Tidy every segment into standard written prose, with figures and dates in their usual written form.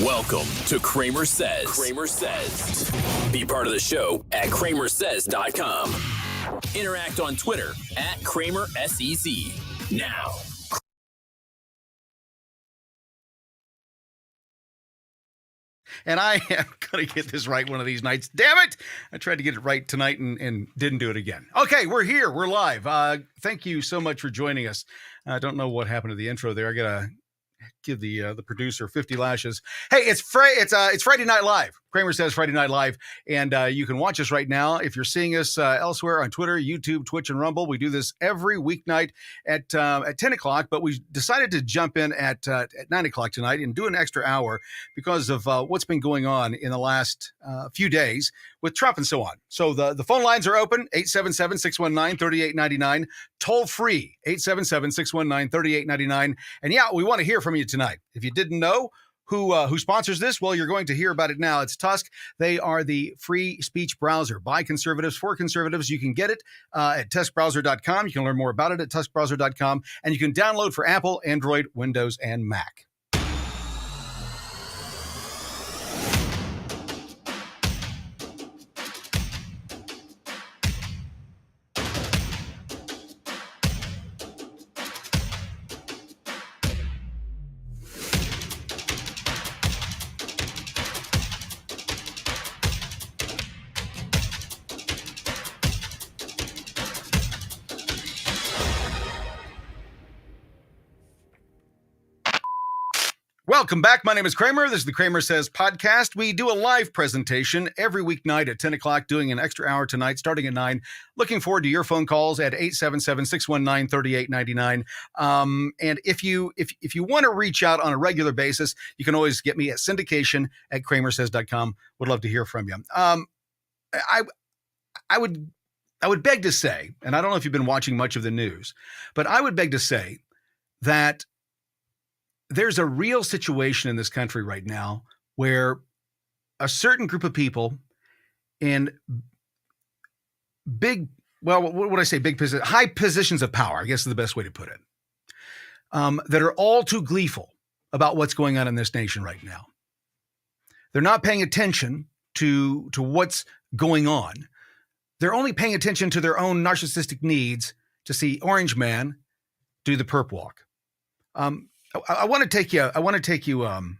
Welcome to CramerSez. CramerSez. Be part of the show at CramerSez.com. Interact on Twitter at CramerSez. Now. And I am going to get this right one of these nights. Damn it! I tried to get it right tonight and didn't do it again. Okay, we're here. We're live. Thank you so much for joining us. I don't know what happened to the intro there. I got to give the producer 50 lashes. Hey, it's Friday Night Live. CramerSez Friday Night Live. And you can watch us right now if you're seeing us elsewhere on Twitter, YouTube, Twitch, and Rumble. We do this every weeknight at 10 o'clock, but we decided to jump in at 9 o'clock tonight and do an extra hour because of what's been going on in the last few days with Trump and so on. So the phone lines are open, 877-619-3899, toll free, 877-619-3899. And yeah, we want to hear from you tonight. If you didn't know, who sponsors this? Well, you're going to hear about it now. It's Tusk. They are the free speech browser by conservatives for conservatives. You can get it at tuskbrowser.com. You can learn more about it at tuskbrowser.com. And you can download for Apple, Android, Windows, and Mac. Welcome back. My name is Kramer. This is the CramerSez podcast. We do a live presentation every weeknight at 10 o'clock, doing an extra hour tonight, starting at 9. Looking forward to your phone calls at 877-619-3899. And if you want to reach out on a regular basis, you can always get me at syndication@CramerSez.com. Would love to hear from you. I would beg to say, and I don't know if you've been watching much of the news, but I would beg to say that there's a real situation in this country right now where a certain group of people in high positions of power, I guess is the best way to put it, that are all too gleeful about what's going on in this nation right now. They're not paying attention to what's going on. They're only paying attention to their own narcissistic needs to see Orange Man do the perp walk. I want to take you on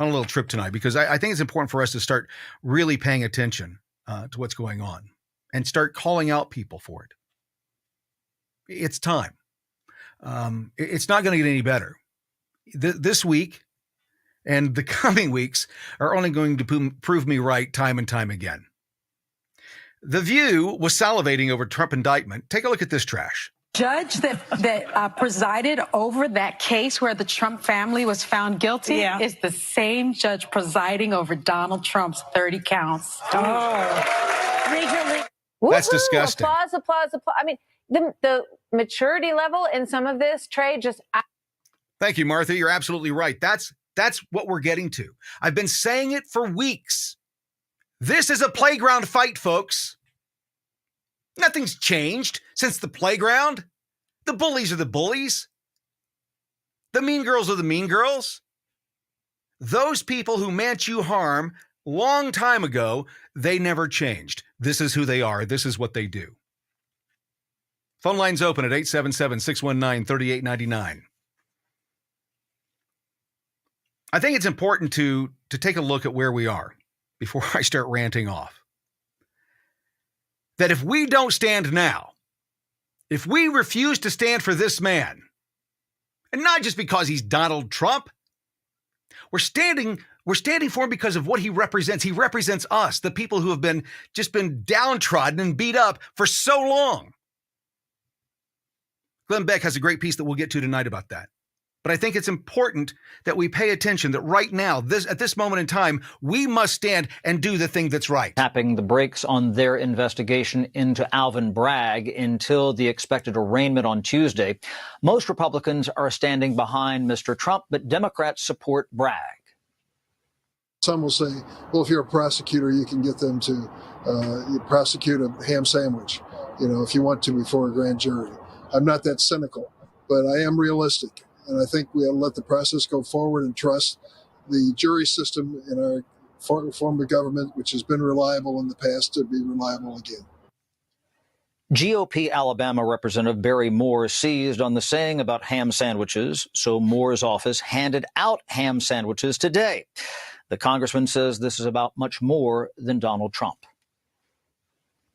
a little trip tonight because I think it's important for us to start really paying attention to what's going on and start calling out people for it. It's time. It's not going to get any better. This week and the coming weeks are only going to prove me right time and time again. The View was salivating over Trump indictment. Take a look at this trash. Judge that presided over that case where the Trump family was found guilty is the same judge presiding over Donald Trump's 30 counts. That's disgusting. Applause. I mean, the maturity level in some of this, Trey, just... Thank you, Martha. You're absolutely right. That's what we're getting to. I've been saying it for weeks. This is a playground fight, folks. Nothing's changed since the playground. The bullies are the bullies. The mean girls are the mean girls. Those people who meant you harm long time ago, they never changed. This is who they are. This is what they do. Phone lines open at 877-619-3899. I think it's important to take a look at where we are before I start ranting off. That if we don't stand now, if we refuse to stand for this man, and not just because he's Donald Trump, we're standing for him because of what he represents. He represents us, the people who have been downtrodden and beat up for so long. Glenn Beck has a great piece that we'll get to tonight about that. But I think it's important that we pay attention that right now, at this moment in time, we must stand and do the thing that's right. Tapping the brakes on their investigation into Alvin Bragg until the expected arraignment on Tuesday. Most Republicans are standing behind Mr. Trump, but Democrats support Bragg. Some will say, well, if you're a prosecutor, you can get them to you prosecute a ham sandwich, if you want to before a grand jury. I'm not that cynical, but I am realistic. And I think we ought to let the process go forward and trust the jury system in our form of government, which has been reliable in the past, to be reliable again. GOP Alabama Representative Barry Moore seized on the saying about ham sandwiches, so Moore's office handed out ham sandwiches today. The congressman says this is about much more than Donald Trump.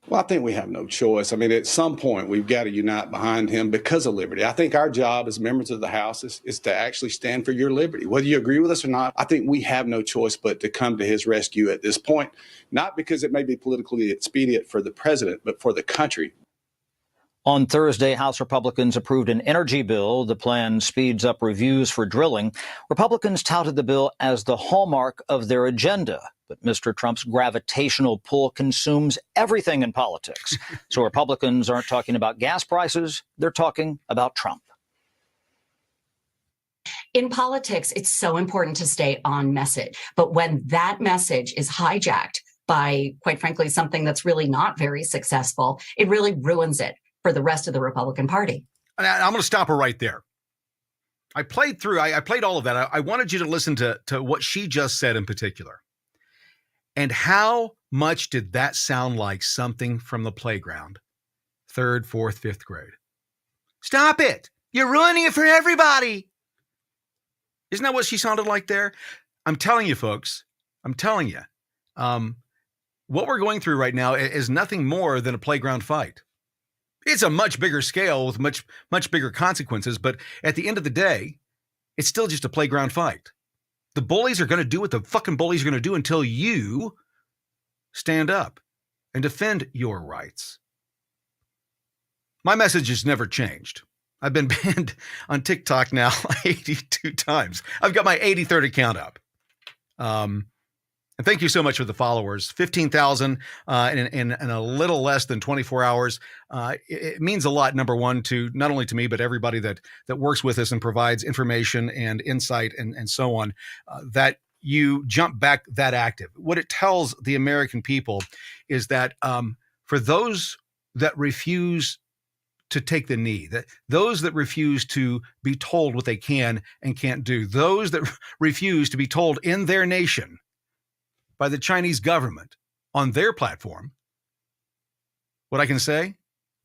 Well, I think we have no choice. I mean, at some point, we've got to unite behind him because of liberty. I think our job as members of the House is to actually stand for your liberty. Whether you agree with us or not, I think we have no choice but to come to his rescue at this point, not because it may be politically expedient for the president, but for the country. On Thursday, House Republicans approved an energy bill. The plan speeds up reviews for drilling. Republicans touted the bill as the hallmark of their agenda. But Mr. Trump's gravitational pull consumes everything in politics. So Republicans aren't talking about gas prices. They're talking about Trump. In politics, it's so important to stay on message. But when that message is hijacked by, quite frankly, something that's really not very successful, it really ruins it for the rest of the Republican Party. And I'm going to stop her right there. I played all of that. I wanted you to listen to what she just said in particular. And how much did that sound like something from the playground? 3rd, 4th, 5th grade. Stop it. You're ruining it for everybody. Isn't that what she sounded like there? I'm telling you, folks. I'm telling you. What we're going through right now is nothing more than a playground fight. It's a much bigger scale with much bigger consequences. But at the end of the day, it's still just a playground fight. The bullies are going to do what the fucking bullies are going to do until you stand up and defend your rights. My message has never changed. I've been banned on TikTok now 82 times. I've got my 83rd account up. And thank you so much for the followers. 15,000 in a little less than 24 hours. It means a lot, number one, to not only to me, but everybody that works with us and provides information and insight and so on, that you jump back that active. What it tells the American people is that for those that refuse to take the knee, that those that refuse to be told what they can and can't do, those that refuse to be told in their nation by the Chinese government on their platform, what I can say,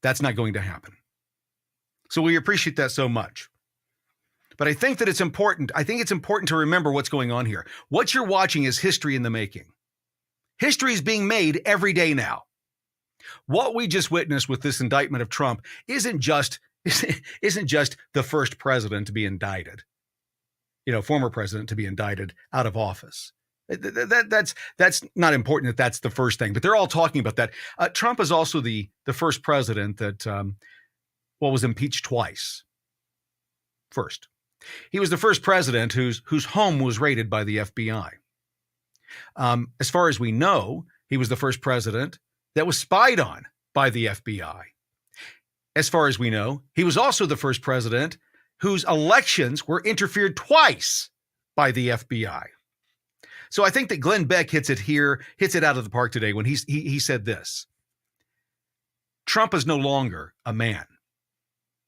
that's not going to happen. So we appreciate that so much. But I think that it's important. I think it's important to remember what's going on here. What you're watching is history in the making. History is being made every day now. What we just witnessed with this indictment of Trump isn't just the first president to be indicted, former president to be indicted out of office. That's not important that that's the first thing, but they're all talking about that. Trump is also the first president that was impeached twice. First, he was the first president whose home was raided by the FBI. As far as we know, he was the first president that was spied on by the FBI. As far as we know, he was also the first president whose elections were interfered twice by the FBI. So I think that Glenn Beck hits it out of the park today when he said this. Trump is no longer a man.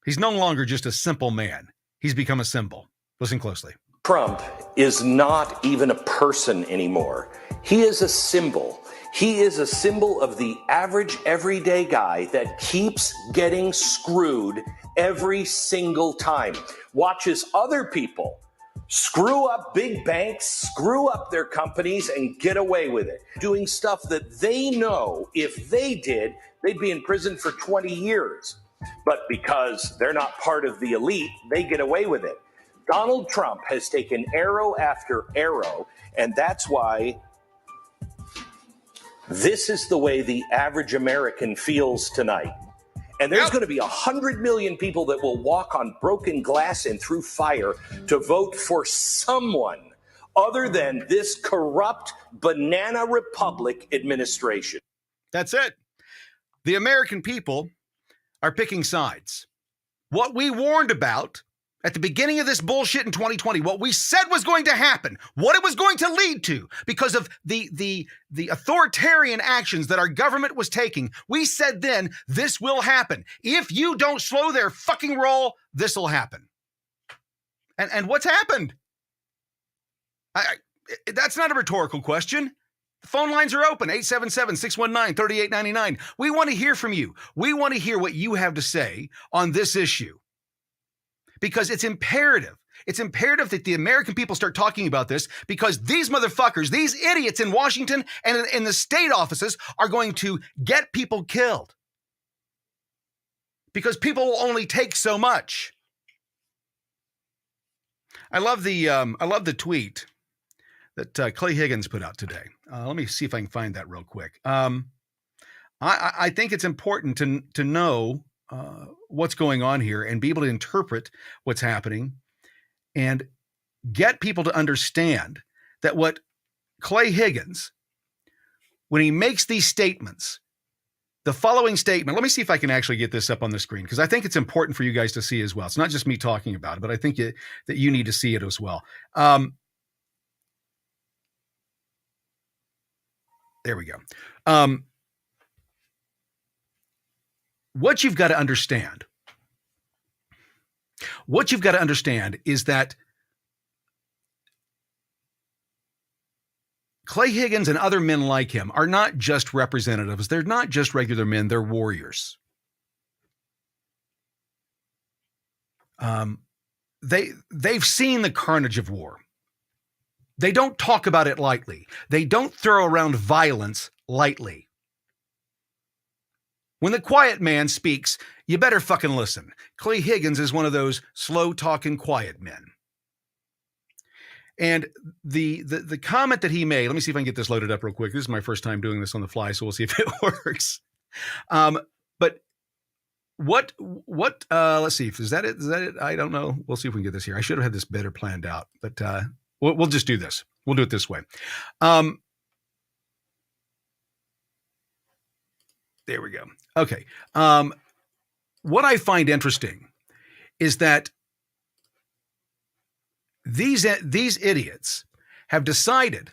He's no longer just a simple man. He's become a symbol. Listen closely. Trump is not even a person anymore. He is a symbol. He is a symbol of the average, everyday guy that keeps getting screwed every single time. Watches other people screw up big banks, screw up their companies, and get away with it. Doing stuff that they know if they did, they'd be in prison for 20 years. But because they're not part of the elite, they get away with it. Donald Trump has taken arrow after arrow, and that's why this is the way the average American feels tonight. And there's going to be 100 million people that will walk on broken glass and through fire to vote for someone other than this corrupt banana republic administration. That's it. The American people are picking sides. What we warned about at the beginning of this bullshit in 2020, what we said was going to happen, what it was going to lead to because of the authoritarian actions that our government was taking, we said then, this will happen. If you don't slow their fucking roll, this will happen. And what's happened? That's not a rhetorical question. The phone lines are open, 877-619-3899. We want to hear from you. We want to hear what you have to say on this issue because it's imperative. It's imperative that the American people start talking about this because these motherfuckers, these idiots in Washington and in the state offices are going to get people killed because people will only take so much. I love the tweet that Clay Higgins put out today. Let me see if I can find that real quick. I think it's important to know what's going on here and be able to interpret what's happening and get people to understand that what Clay Higgins, when he makes these statements, the following statement, let me see if I can actually get this up on the screen because I think it's important for you guys to see as well. It's not just me talking about it, but I think that you need to see it as well. There we go. What you've got to understand is that Clay Higgins and other men like him are not just representatives. They're not just regular men. They're warriors. They've seen the carnage of war. They don't talk about it lightly. They don't throw around violence lightly. When the quiet man speaks, you better fucking listen. Clay Higgins is one of those slow-talking quiet men. And the comment that he made, let me see if I can get this loaded up real quick. This is my first time doing this on the fly, so we'll see if it works. But what let's see, is that it? Is that it? I don't know. We'll see if we can get this here. I should have had this better planned out, but we'll just do this. We'll do it this way. There we go. Okay. What I find interesting is that these idiots have decided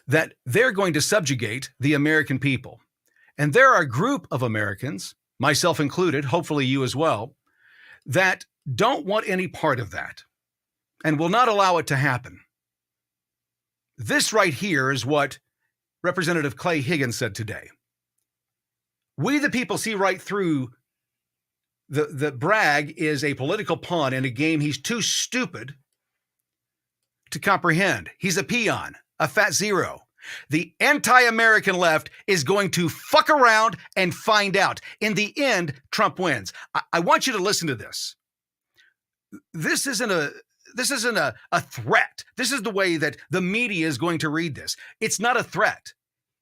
that they're going to subjugate the American people. And there are a group of Americans, myself included, hopefully you as well, that don't want any part of that and will not allow it to happen. This right here is what Representative Clay Higgins said today. We, the people, see right through the Bragg is a political pawn in a game he's too stupid to comprehend. He's a peon, a fat zero. The anti-American left is going to fuck around and find out. In the end, Trump wins. I want you to listen to this. This isn't a threat. This is the way that the media is going to read this. It's not a threat.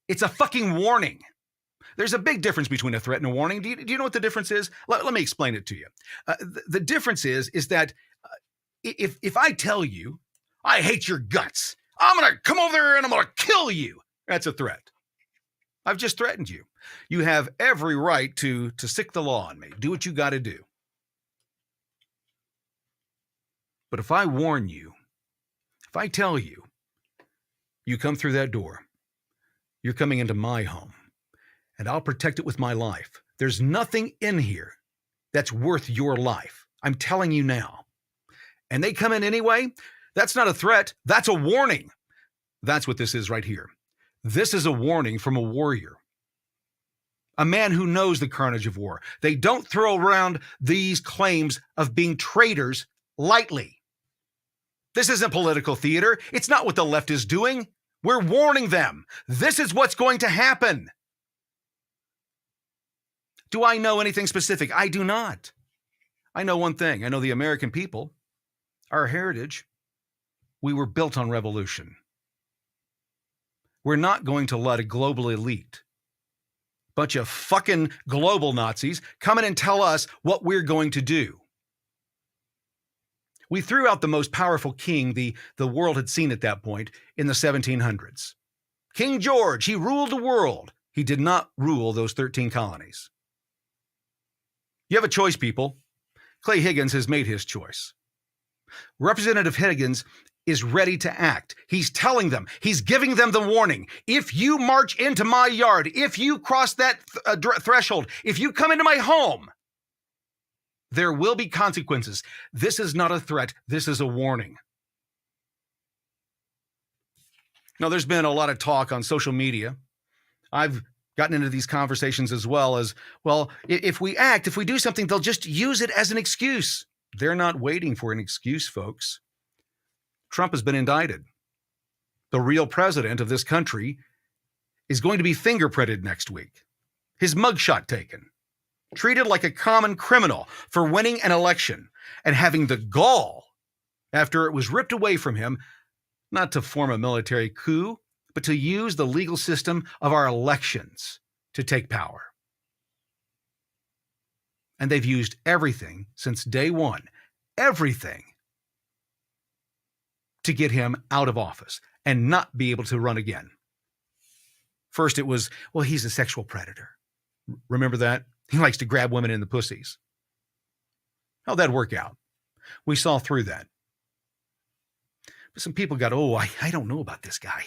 It's a fucking warning. There's a big difference between a threat and a warning. Do you know what the difference is? Let me explain it to you. The difference is that if I tell you, I hate your guts, I'm going to come over there and I'm going to kill you, that's a threat. I've just threatened you. You have every right to sick the law on me. Do what you got to do. But if I warn you, if I tell you, you come through that door, you're coming into my home, and I'll protect it with my life. There's nothing in here that's worth your life. I'm telling you now. And they come in anyway, that's not a threat. That's a warning. That's what this is right here. This is a warning from a warrior. A man who knows the carnage of war. They don't throw around these claims of being traitors lightly. This isn't political theater. It's not what the left is doing. We're warning them. This is what's going to happen. Do I know anything specific? I do not. I know one thing. I know the American people, our heritage, we were built on revolution. We're not going to let a global elite, bunch of fucking global Nazis, come in and tell us what we're going to do. We threw out the most powerful king the world had seen at that point in the 1700s. King George, he ruled the world. He did not rule those 13 colonies. You have a choice, people. Clay Higgins has made his choice. Representative Higgins is ready to act. He's telling them, he's giving them the warning. If you march into my yard, if you cross that threshold, if you come into my home, there will be consequences. This is not a threat. This is a warning. Now, there's been a lot of talk on social media. I've gotten into these conversations as well as, well, if we do something, they'll just use it as an excuse. They're not waiting for an excuse, folks. Trump has been indicted. The real president of this country is going to be fingerprinted next week. His mugshot taken. Treated like a common criminal for winning an election and having the gall, after it was ripped away from him, not to form a military coup, but to use the legal system of our elections to take power. And they've used everything since day one, everything, to get him out of office and not be able to run again. First it was, well, he's a sexual predator. Remember that? He likes to grab women in the pussies. How'd that work out? We saw through that. But some people got, I don't know about this guy.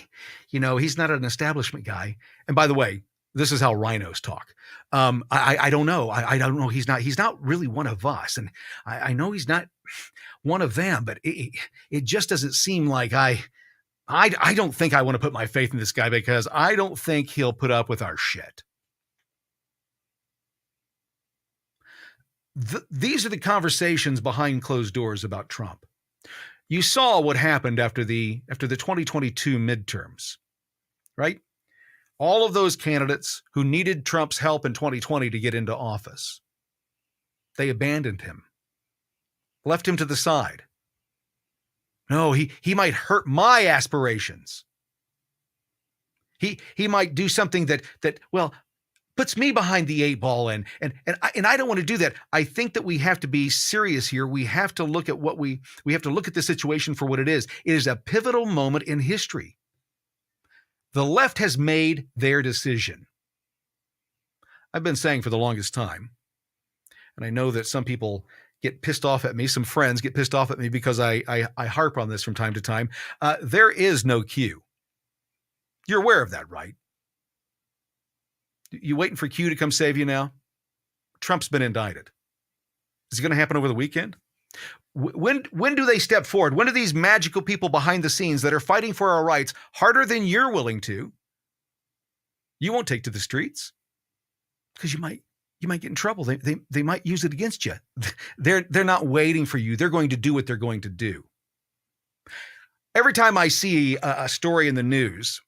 He's not an establishment guy. And by the way, this is how rhinos talk. I don't know. I don't know. He's not really one of us. And I know he's not one of them, but it just doesn't seem like I don't think I want to put my faith in this guy because I don't think he'll put up with our shit. These are the conversations behind closed doors about Trump. You saw what happened after the 2022 midterms, right? All of those candidates who needed Trump's help in 2020 to get into office, they abandoned him, left him to the side. No, he might hurt my aspirations. He might do something that puts me behind the eight ball, and I don't want to do that. I think that we have to be serious here. We have to look at we have to look at the situation for what it is. It is a pivotal moment in history. The left has made their decision. I've been saying for the longest time, and I know that some people get pissed off at me, some friends get pissed off at me because I harp on this from time to time. There is no Q. You're aware of that, right? You waiting for Q to come save you now? Trump's been indicted. Is it going to happen over the weekend? When do they step forward? When do these magical people behind the scenes that are fighting for our rights harder than you're willing to, you won't take to the streets? Because you might get in trouble. They might use it against you. They're not waiting for you. They're going to do what they're going to do. Every time I see a story in the news,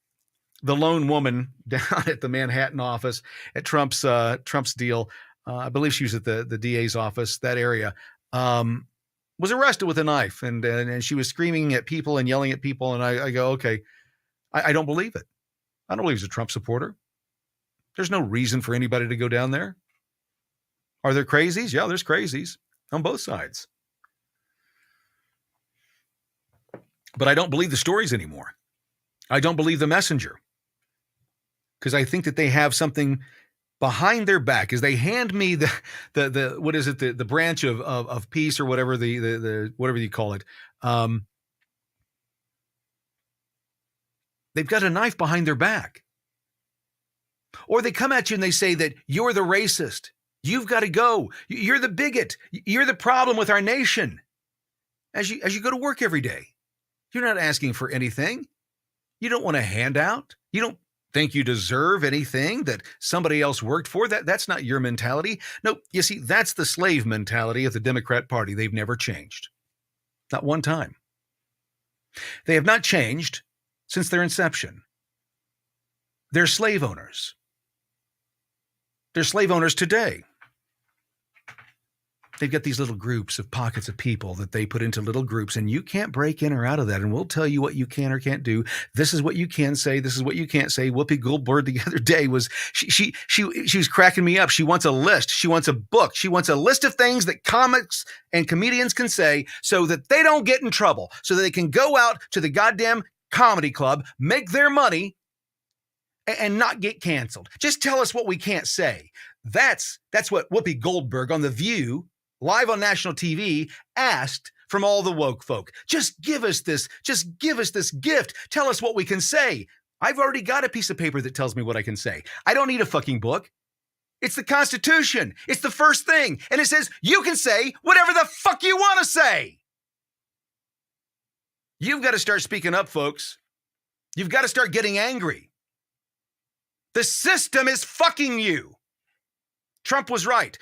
the lone woman down at the Manhattan office at Trump's deal, I believe she was at the DA's office, that area, was arrested with a knife, and she was screaming at people and yelling at people. And I go, okay, I don't believe it. I don't believe she's a Trump supporter. There's no reason for anybody to go down there. Are there crazies? Yeah, there's crazies on both sides. But I don't believe the stories anymore. I don't believe the messenger. Because I think that they have something behind their back as they hand me the what is it, the branch of peace or whatever, the whatever you call it. They've got a knife behind their back. Or they come at you and they say that you're the racist. You've got to go. You're the bigot. You're the problem with our nation. As you go to work every day, you're not asking for anything. You don't want a handout. You don't think you deserve anything that somebody else worked for. That's not your mentality. No, you see, that's the slave mentality of the Democrat Party. They've never changed. Not one time. They have not changed since their inception. They're slave owners. They're slave owners today. They've got these little groups of pockets of people that they put into little groups, and you can't break in or out of that. And we'll tell you what you can or can't do. This is what you can say. This is what you can't say. Whoopi Goldberg the other day was, she was cracking me up. She wants a list. She wants a book. She wants a list of things that comics and comedians can say so that they don't get in trouble, so that they can go out to the goddamn comedy club, make their money, and not get canceled. Just tell us what we can't say. That's what Whoopi Goldberg on The View, live on national TV, asked from all the woke folk. Just give us this gift. Tell us what we can say. I've already got a piece of paper that tells me what I can say. I don't need a fucking book. It's the Constitution. It's the first thing. And it says you can say whatever the fuck you want to say. You've got to start speaking up, folks. You've got to start getting angry. The system is fucking you. Trump was right.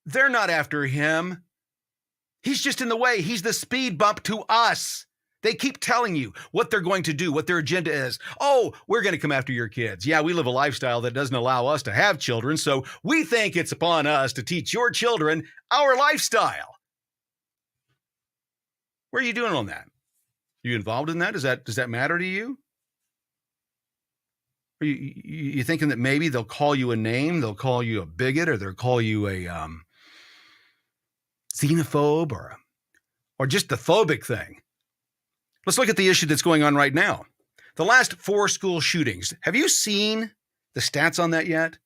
They're not after him. He's just in the way. He's the speed bump to us. They keep telling you what they're going to do, what their agenda is. Oh, we're going to come after your kids. Yeah, we live a lifestyle that doesn't allow us to have children, so we think it's upon us to teach your children our lifestyle. Where are you doing on that? Are you involved in that? Does that matter to you? Are you thinking that maybe they'll call you a name, they'll call you a bigot, or they'll call you a xenophobe or just the phobic thing? Let's look at the issue that's going on right now. The last 4 school shootings. Have you seen the stats on that yet?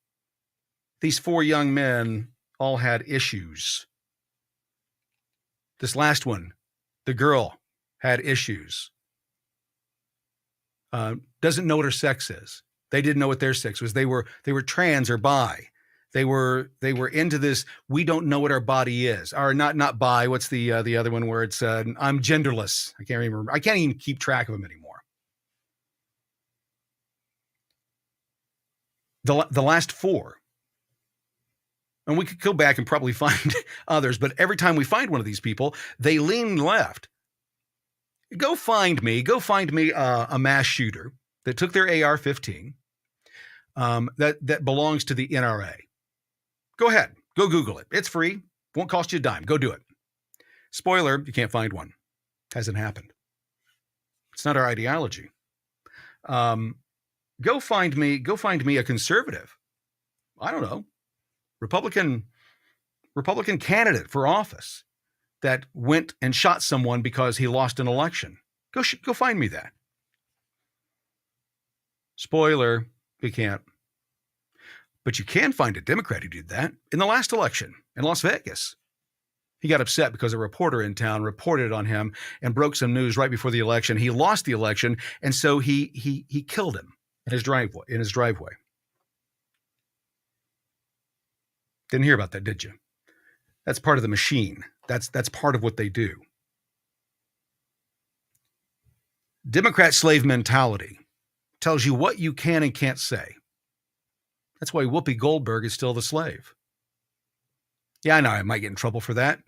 These 4 young men all had issues. This last one, the girl had issues. Doesn't know what her sex is. They didn't know what their sex was. They were trans or bi. They were into this. We don't know what our body is. Or not bi. What's the other one where it's I'm genderless. I can't remember. I can't even keep track of them anymore. The last 4, and we could go back and probably find others, but every time we find one of these people, they lean left. Go find me a mass shooter that took their AR-15 that belongs to the NRA. Go ahead. Go Google it. It's free. Won't cost you a dime. Go do it. Spoiler, you can't find one. Hasn't happened. It's not our ideology. Go find me a conservative. I don't know. Republican candidate for office that went and shot someone because he lost an election. Go find me that. Spoiler, we can't. But you can find a Democrat who did that in the last election in Las Vegas. He got upset because a reporter in town reported on him and broke some news right before the election. He lost the election, and so he killed him in his driveway. Didn't hear about that, did you? That's part of the machine. That's part of what they do. Democrat slave mentality tells you what you can and can't say. That's why Whoopi Goldberg is still the slave. Yeah, I know I might get in trouble for that,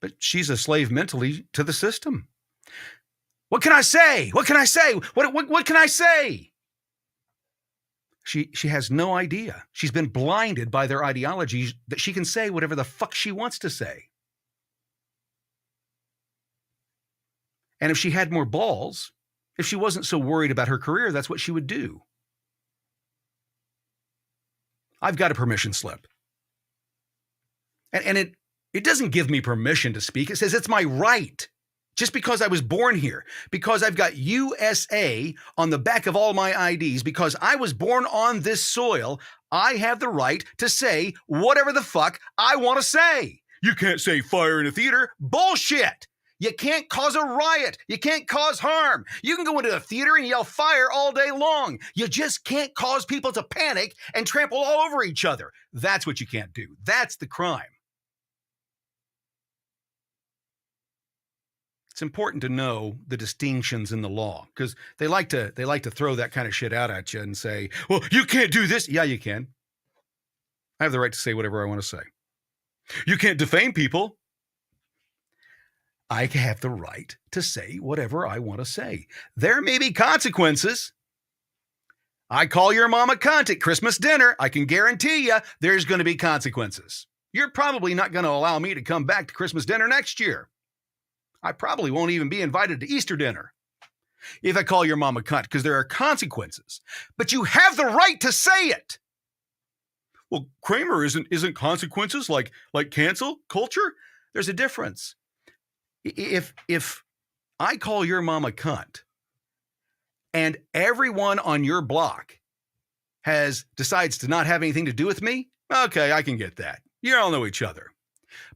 but she's a slave mentally to the system. What can I say? What can I say? What can I say? She has no idea. She's been blinded by their ideologies that she can say whatever the fuck she wants to say. And if she had more balls, if she wasn't so worried about her career, that's what she would do. I've got a permission slip. And it doesn't give me permission to speak. It says it's my right. Just because I was born here, because I've got USA on the back of all my IDs, because I was born on this soil, I have the right to say whatever the fuck I want to say. You can't say fire in a theater. Bullshit. You can't cause a riot. You can't cause harm. You can go into a theater and yell fire all day long. You just can't cause people to panic and trample all over each other. That's what you can't do. That's the crime. It's important to know the distinctions in the law because they like to throw that kind of shit out at you and say, well, you can't do this. Yeah, you can. I have the right to say whatever I want to say. You can't defame people. I have the right to say whatever I want to say. There may be consequences. I call your mom a cunt at Christmas dinner. I can guarantee you there's going to be consequences. You're probably not going to allow me to come back to Christmas dinner next year. I probably won't even be invited to Easter dinner if I call your mom a cunt because there are consequences. But you have the right to say it. Well, Kramer isn't consequences like cancel culture. There's a difference. If I call your mom a cunt and everyone on your block decides to not have anything to do with me, okay, I can get that. You all know each other.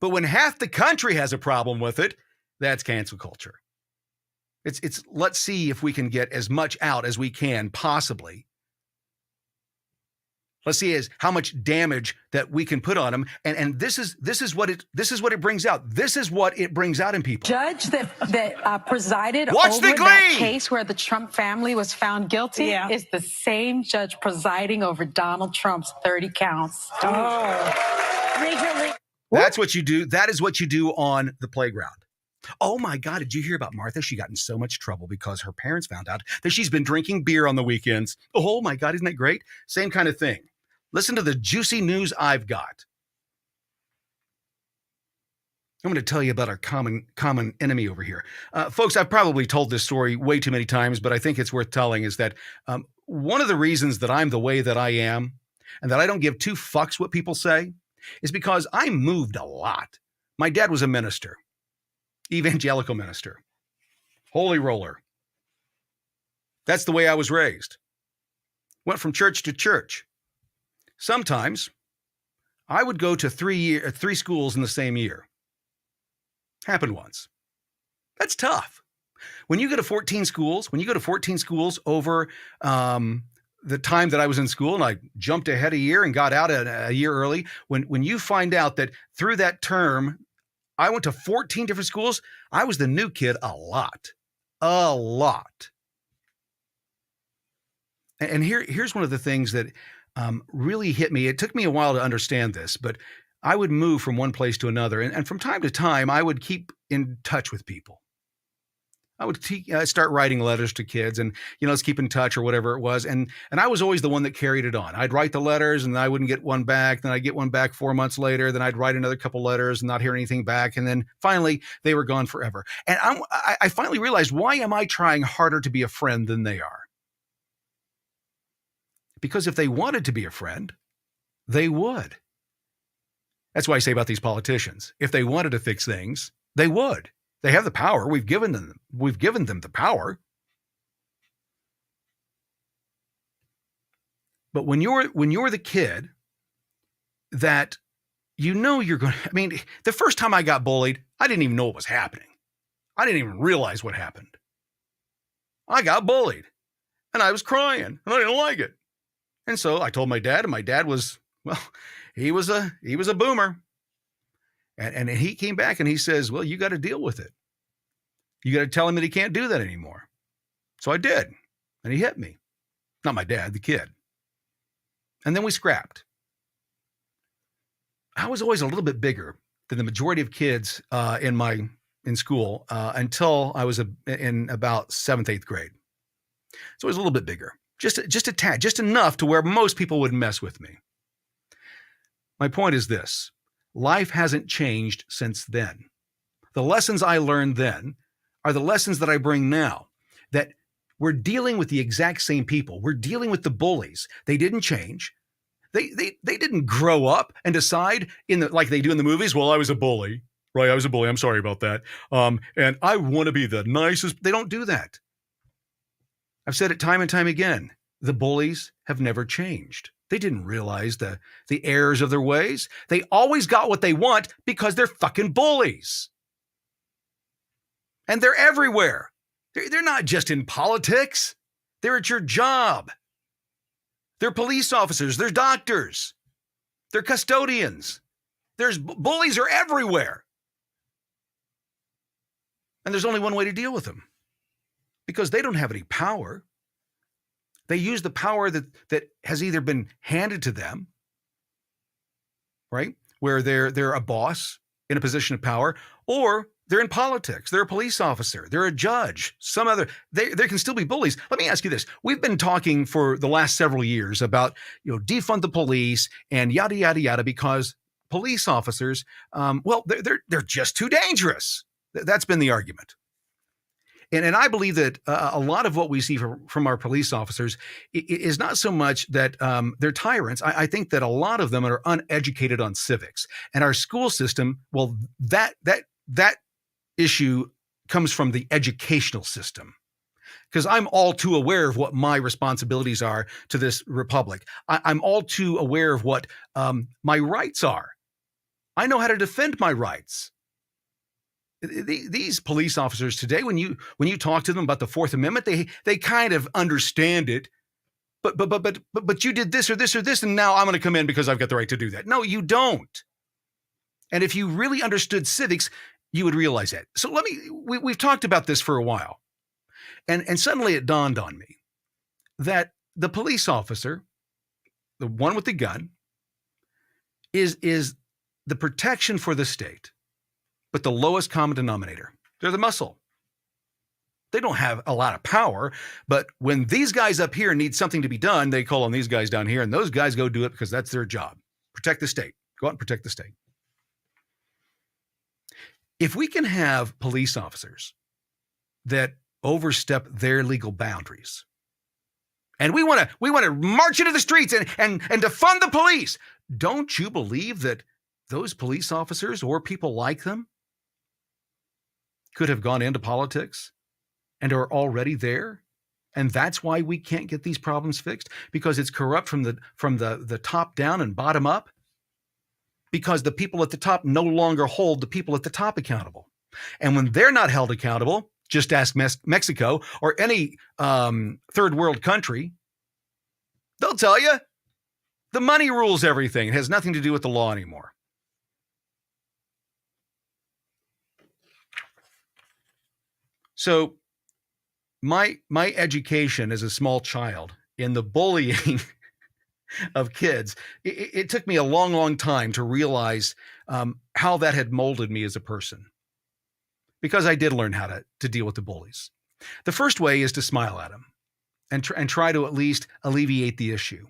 But when half the country has a problem with it, that's cancel culture. It's let's see if we can get as much out as we can possibly. Let's see how much damage that we can put on them. And this is what it brings out. This is what it brings out in people. Judge that presided Watch over the that Glee! case where the Trump family was found guilty is the same judge presiding over Donald Trump's 30 counts. That's what you do. That is what you do on the playground. Oh my God, did you hear about Martha? She got in so much trouble because her parents found out that she's been drinking beer on the weekends. Oh my God, isn't that great? Same kind of thing. Listen to the juicy news I've got. I'm going to tell you about our common enemy over here. Folks, I've probably told this story way too many times, but I think it's worth telling is that one of the reasons that I'm the way that I am and that I don't give two fucks what people say is because I moved a lot. My dad was a minister, evangelical minister, holy roller. That's the way I was raised. Went from church to church. Sometimes I would go to three schools in the same year. Happened once. That's tough. When you go to 14 schools over the time that I was in school, and I jumped ahead a year and got out a year early, when you find out that through that term, I went to 14 different schools, I was the new kid a lot. And here's one of the things that really hit me. It took me a while to understand this, but I would move from one place to another. And from time to time, I would keep in touch with people. I would start writing letters to kids and, let's keep in touch or whatever it was. And I was always the one that carried it on. I'd write the letters and I wouldn't get one back. Then I'd get one back 4 months later. Then I'd write another couple letters and not hear anything back. And then finally, they were gone forever. And I finally realized, why am I trying harder to be a friend than they are? Because if they wanted to be a friend, they would. That's why I say about these politicians. If they wanted to fix things, they would. They have the power. We've given them the power. But when you're the kid that you're going to, the first time I got bullied, I didn't even know what was happening. I didn't even realize what happened. I got bullied and I was crying and I didn't like it. And so I told my dad, and my dad was, he was a boomer. And he came back and he says, well, you got to deal with it. You got to tell him that he can't do that anymore. So I did. And he hit me. Not my dad, the kid. And then we scrapped. I was always a little bit bigger than the majority of kids in school until I was in about 7th, 8th grade. So I was a little bit bigger. Just a tad, just enough to where most people would mess with me. My point is this. Life hasn't changed since then. The lessons I learned then are the lessons that I bring now, that we're dealing with the exact same people. We're dealing with the bullies. They didn't change. They didn't grow up and decide like they do in the movies, well, I was a bully, right? I was a bully. I'm sorry about that. And I want to be the nicest. They don't do that. I've said it time and time again. The bullies have never changed. They didn't realize the errors of their ways. They always got what they want because they're fucking bullies. And they're everywhere. They're not just in politics. They're at your job. They're police officers. They're doctors. They're custodians. Bullies are everywhere. And there's only one way to deal with them. Because they don't have any power. They use the power that has either been handed to them, right? Where they're a boss in a position of power, or they're in politics. They're a police officer. They're a judge. They can still be bullies. Let me ask you this. We've been talking for the last several years about, defund the police and yada, yada, yada, because police officers, they're just too dangerous. That's been the argument. And I believe that a lot of what we see from our police officers is not so much that they're tyrants. I think that a lot of them are uneducated on civics. And our school system, well, that issue comes from the educational system. Because I'm all too aware of what my responsibilities are to this republic. I'm all too aware of what my rights are. I know how to defend my rights. These police officers today, when you talk to them about the Fourth Amendment, they kind of understand it, but you did this or this or this, and now I'm going to come in because I've got the right to do that. No, you don't. And if you really understood civics, you would realize that. So we've talked about this for a while. And suddenly it dawned on me that the police officer, the one with the gun, is the protection for the state, but the lowest common denominator. They're the muscle. They don't have a lot of power, but when these guys up here need something to be done, they call on these guys down here, and those guys go do it because that's their job. Protect the state. Go out and protect the state. If we can have police officers that overstep their legal boundaries, and we want to march into the streets and defund the police, don't you believe that those police officers or people like them could have gone into politics and are already there? And that's why we can't get these problems fixed, because it's corrupt from the top down and bottom up, because the people at the top no longer hold the people at the top accountable. And when they're not held accountable, just ask Mexico or any third world country, they'll tell you the money rules everything. It has nothing to do with the law anymore. So my education as a small child in the bullying of kids, it took me a long, long time to realize how that had molded me as a person, because I did learn how to deal with the bullies. The first way is to smile at them and try to at least alleviate the issue.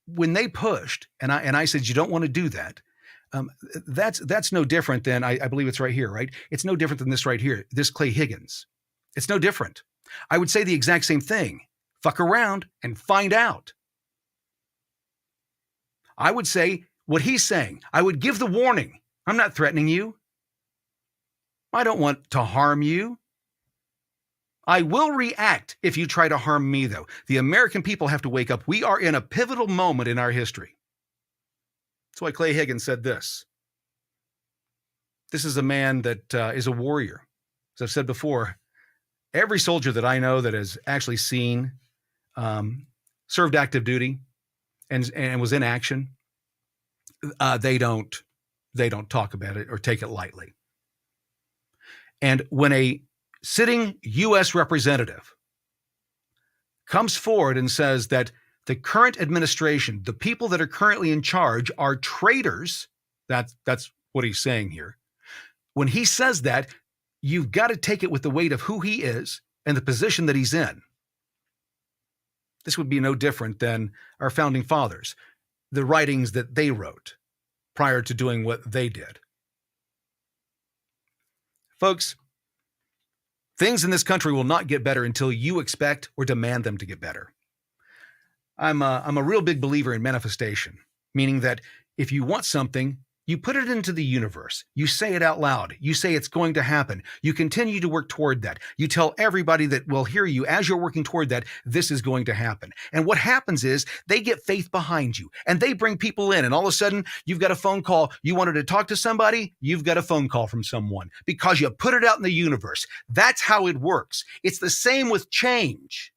When they pushed, and I said, you don't want to do that, that's no different than, I believe it's right here, right? It's no different than this right here, this Clay Higgins. It's no different. I would say the exact same thing. Fuck around and find out. I would say what he's saying. I would give the warning. I'm not threatening you. I don't want to harm you. I will react if you try to harm me, though. The American people have to wake up. We are in a pivotal moment in our history. That's why Clay Higgins said this. This is a man that is a warrior. As I've said before, every soldier that I know that has actually seen, served active duty and was in action, they don't talk about it or take it lightly. And when a sitting U.S. representative comes forward and says that the current administration, the people that are currently in charge, are traitors, that's what he's saying here. When he says that, you've got to take it with the weight of who he is and the position that he's in. This would be no different than our founding fathers, the writings that they wrote prior to doing what they did. Folks, things in this country will not get better until you expect or demand them to get better. I'm a real big believer in manifestation, meaning that if you want something, you put it into the universe. You say it out loud. You say it's going to happen. You continue to work toward that. You tell everybody that will hear you as you're working toward that, this is going to happen. And what happens is they get faith behind you and they bring people in. And all of a sudden, you've got a phone call. You wanted to talk to somebody. You've got a phone call from someone because you put it out in the universe. That's how it works. It's the same with change.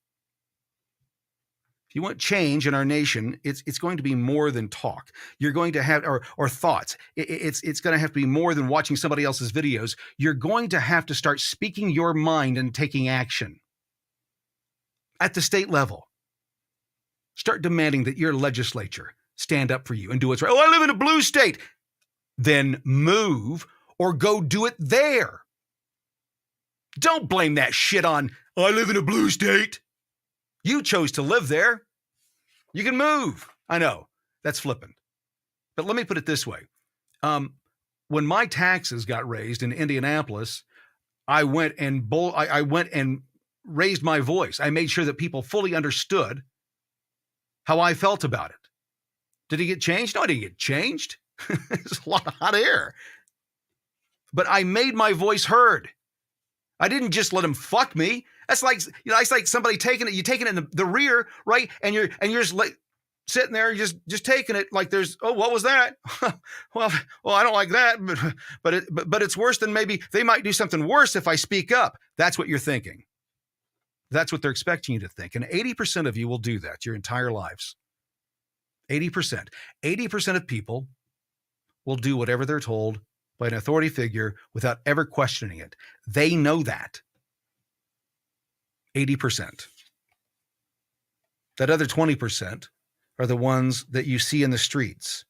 If you want change in our nation, it's going to be more than talk. You're going to have, or thoughts. It's going to have to be more than watching somebody else's videos. You're going to have to start speaking your mind and taking action. At the state level, start demanding that your legislature stand up for you and do what's right. Oh, I live in a blue state. Then move or go do it there. Don't blame that shit on, I live in a blue state. You chose to live there. You can move. I know, that's flippant. But let me put it this way. When my taxes got raised in Indianapolis, I went and raised my voice. I made sure that people fully understood how I felt about it. Did it get changed? No, it didn't get changed. There's a lot of hot air. But I made my voice heard. I didn't just let them fuck me. That's like, it's like somebody taking it, you taking it in the rear, right? And you're just like sitting there, just taking it like there's, oh, what was that? well, I don't like that, but it's worse than maybe they might do something worse if I speak up. That's what you're thinking. That's what they're expecting you to think. And 80% of you will do that your entire lives. 80%. 80% of people will do whatever they're told by an authority figure without ever questioning it. They know that. 80%. That other 20% are the ones that you see in the streets.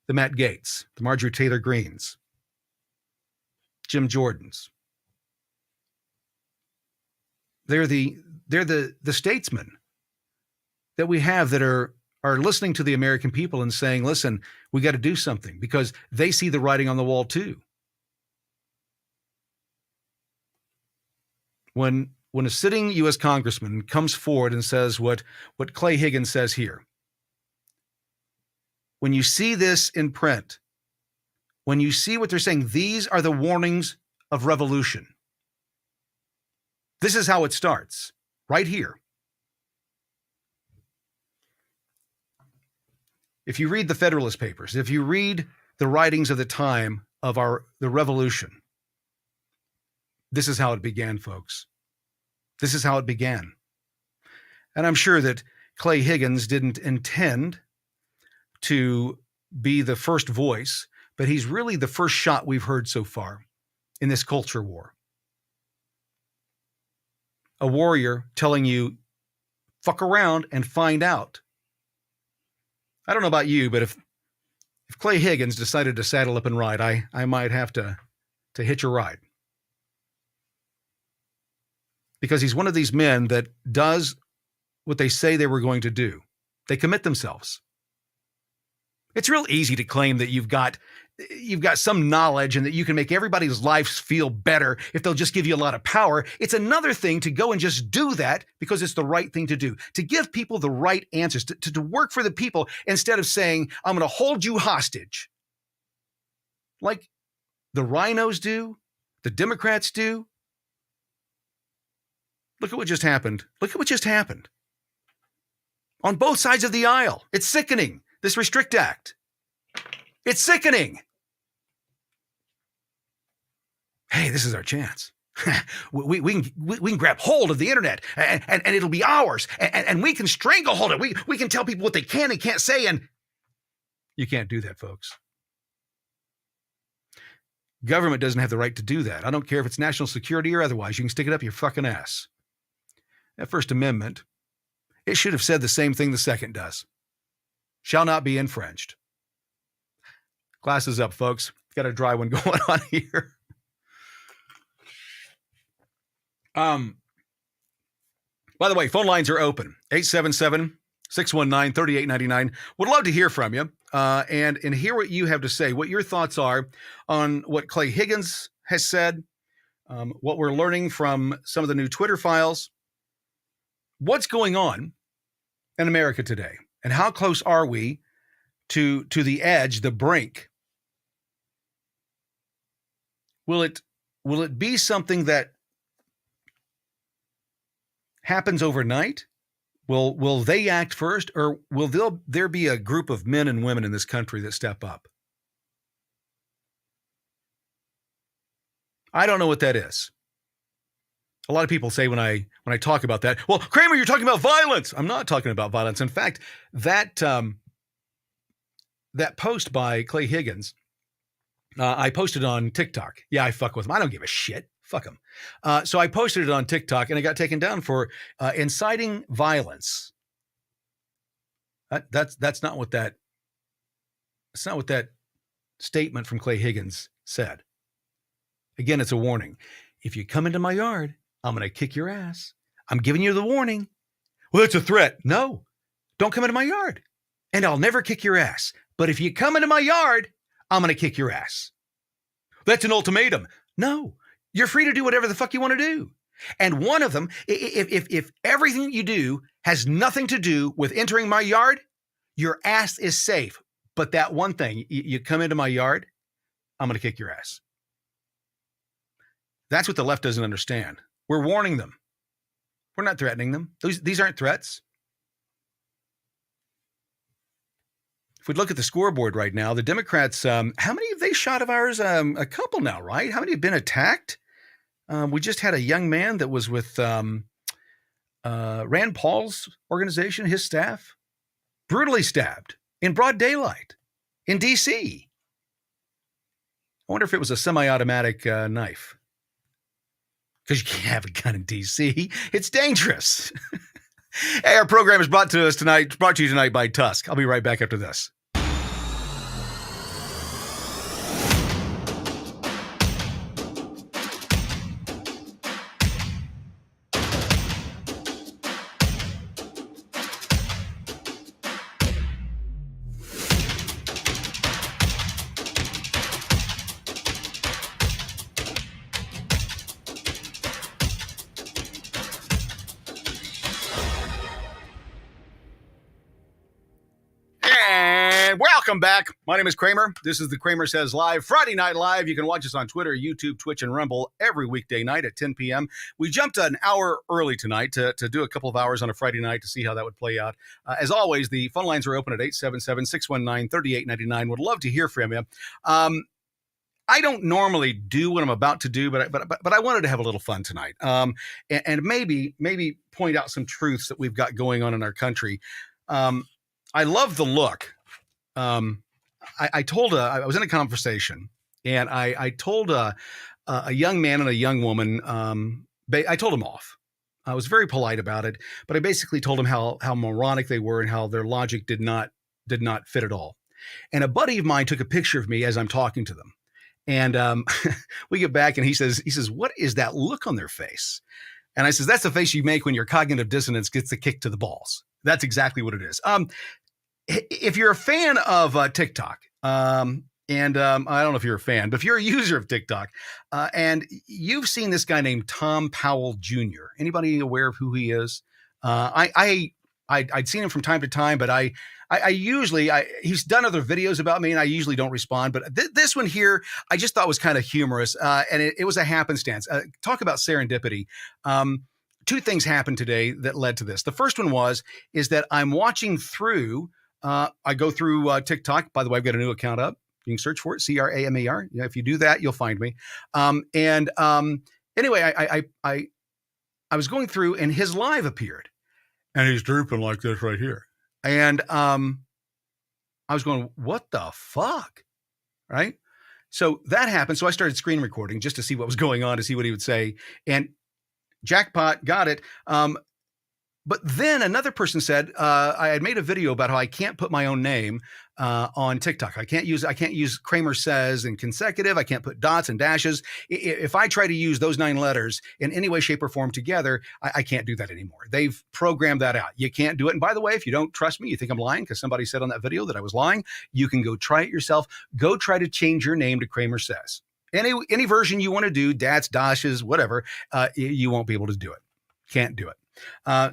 The Matt Gaetz, the Marjorie Taylor Greens, Jim Jordans. They're the statesmen that we have that are listening to the American people and saying, listen, we got to do something, because they see the writing on the wall too. When a sitting U.S. congressman comes forward and says what Clay Higgins says here, when you see this in print, when you see what they're saying, these are the warnings of revolution. This is how it starts, right here. If you read the Federalist Papers, if you read the writings of the time of the revolution, this is how it began, folks. This is how it began. And I'm sure that Clay Higgins didn't intend to be the first voice, but he's really the first shot we've heard so far in this culture war. A warrior telling you, fuck around and find out. I don't know about you, but if Clay Higgins decided to saddle up and ride, I might have to hitch a ride. Because he's one of these men that does what they say they were going to do. They commit themselves. It's real easy to claim that you've got some knowledge and that you can make everybody's lives feel better if they'll just give you a lot of power. It's another thing to go and just do that because it's the right thing to do, to give people the right answers, to work for the people instead of saying, I'm going to hold you hostage. Like the rhinos do, the Democrats do. Look at what just happened. Look at what just happened. On both sides of the aisle. It's sickening, this Restrict Act. It's sickening. Hey, this is our chance. we can grab hold of the internet and it'll be ours. And we can stranglehold it. We can tell people what they can and can't say. And you can't do that, folks. Government doesn't have the right to do that. I don't care if it's national security or otherwise. You can stick it up your fucking ass. That First Amendment, it should have said the same thing the second does. Shall not be infringed. Glasses up, folks. Got a dry one going on here. By the way, phone lines are open. 877-619-3899. Would love to hear from you and hear what you have to say, what your thoughts are on what Clay Higgins has said, what we're learning from some of the new Twitter files. What's going on in America today? And how close are we to the edge, the brink? Will it be something that happens overnight? Will they act first, or will there be a group of men and women in this country that step up? I don't know what that is. A lot of people say when I talk about that, well, Kramer, you're talking about violence. I'm not talking about violence. In fact, that post by Clay Higgins, I posted on TikTok. Yeah, I fuck with him. I don't give a shit. Fuck him. So I posted it on TikTok and it got taken down for inciting violence. That's not what that statement from Clay Higgins said. Again, it's a warning. If you come into my yard, I'm going to kick your ass. I'm giving you the warning. Well, it's a threat. No, don't come into my yard and I'll never kick your ass. But if you come into my yard, I'm going to kick your ass. That's an ultimatum. No, you're free to do whatever the fuck you want to do. And one of them, if everything you do has nothing to do with entering my yard, your ass is safe. But that one thing, you come into my yard, I'm going to kick your ass. That's what the left doesn't understand. We're warning them. We're not threatening them. These aren't threats. If we look at the scoreboard right now, the Democrats, how many have they shot of ours? A couple now, right? How many have been attacked? We just had a young man that was with Rand Paul's organization, his staff, brutally stabbed in broad daylight in D.C. I wonder if it was a semi-automatic knife. Because you can't have a gun in D.C. It's dangerous. Hey, our program is brought to you tonight by Tusk. I'll be right back after this. Welcome back. My name is Kramer. This is the CramerSez Live, Friday Night Live. You can watch us on Twitter, YouTube, Twitch, and Rumble every weekday night at 10 p.m. We jumped an hour early tonight to do a couple of hours on a Friday night to see how that would play out. As always, the phone lines are open at 877-619-3899. Would love to hear from you. I don't normally do what I'm about to do, but I wanted to have a little fun tonight, and maybe point out some truths that we've got going on in our country. I love the look. I was in a conversation, and I told a young man and a young woman, I told them off. I was very polite about it, but I basically told them how moronic they were and how their logic did not fit at all. And a buddy of mine took a picture of me as I'm talking to them. And we get back, and he says, "What is that look on their face?" And I says, "That's the face you make when your cognitive dissonance gets the kick to the balls." That's exactly what it is. If you're a fan of TikTok, I don't know if you're a fan, but if you're a user of TikTok, and you've seen this guy named Tom Powell Jr., anybody aware of who he is? I'd seen him from time to time, but I usually he's done other videos about me, and I usually don't respond. But this one here, I just thought was kind of humorous, and it was a happenstance. Talk about serendipity. Two things happened today that led to this. The first one is that I'm watching through. I go through TikTok. By the way, I've got a new account up. You can search for it, CRAMER. Yeah, if you do that, you'll find me. Anyway, I was going through, and his live appeared, and he's drooping like this right here. And I was going, what the fuck? Right? So that happened. So I started screen recording just to see what was going on, to see what he would say. And jackpot, got it. But then another person said, I had made a video about how I can't put my own name on TikTok. I can't use CramerSez in consecutive. I can't put dots and dashes. If I try to use those 9 letters in any way, shape, or form together, I can't do that anymore. They've programmed that out. You can't do it. And by the way, if you don't trust me, you think I'm lying because somebody said on that video that I was lying, you can go try it yourself. Go try to change your name to CramerSez. Any version you want to do, dats, dashes, whatever, you won't be able to do it. Can't do it.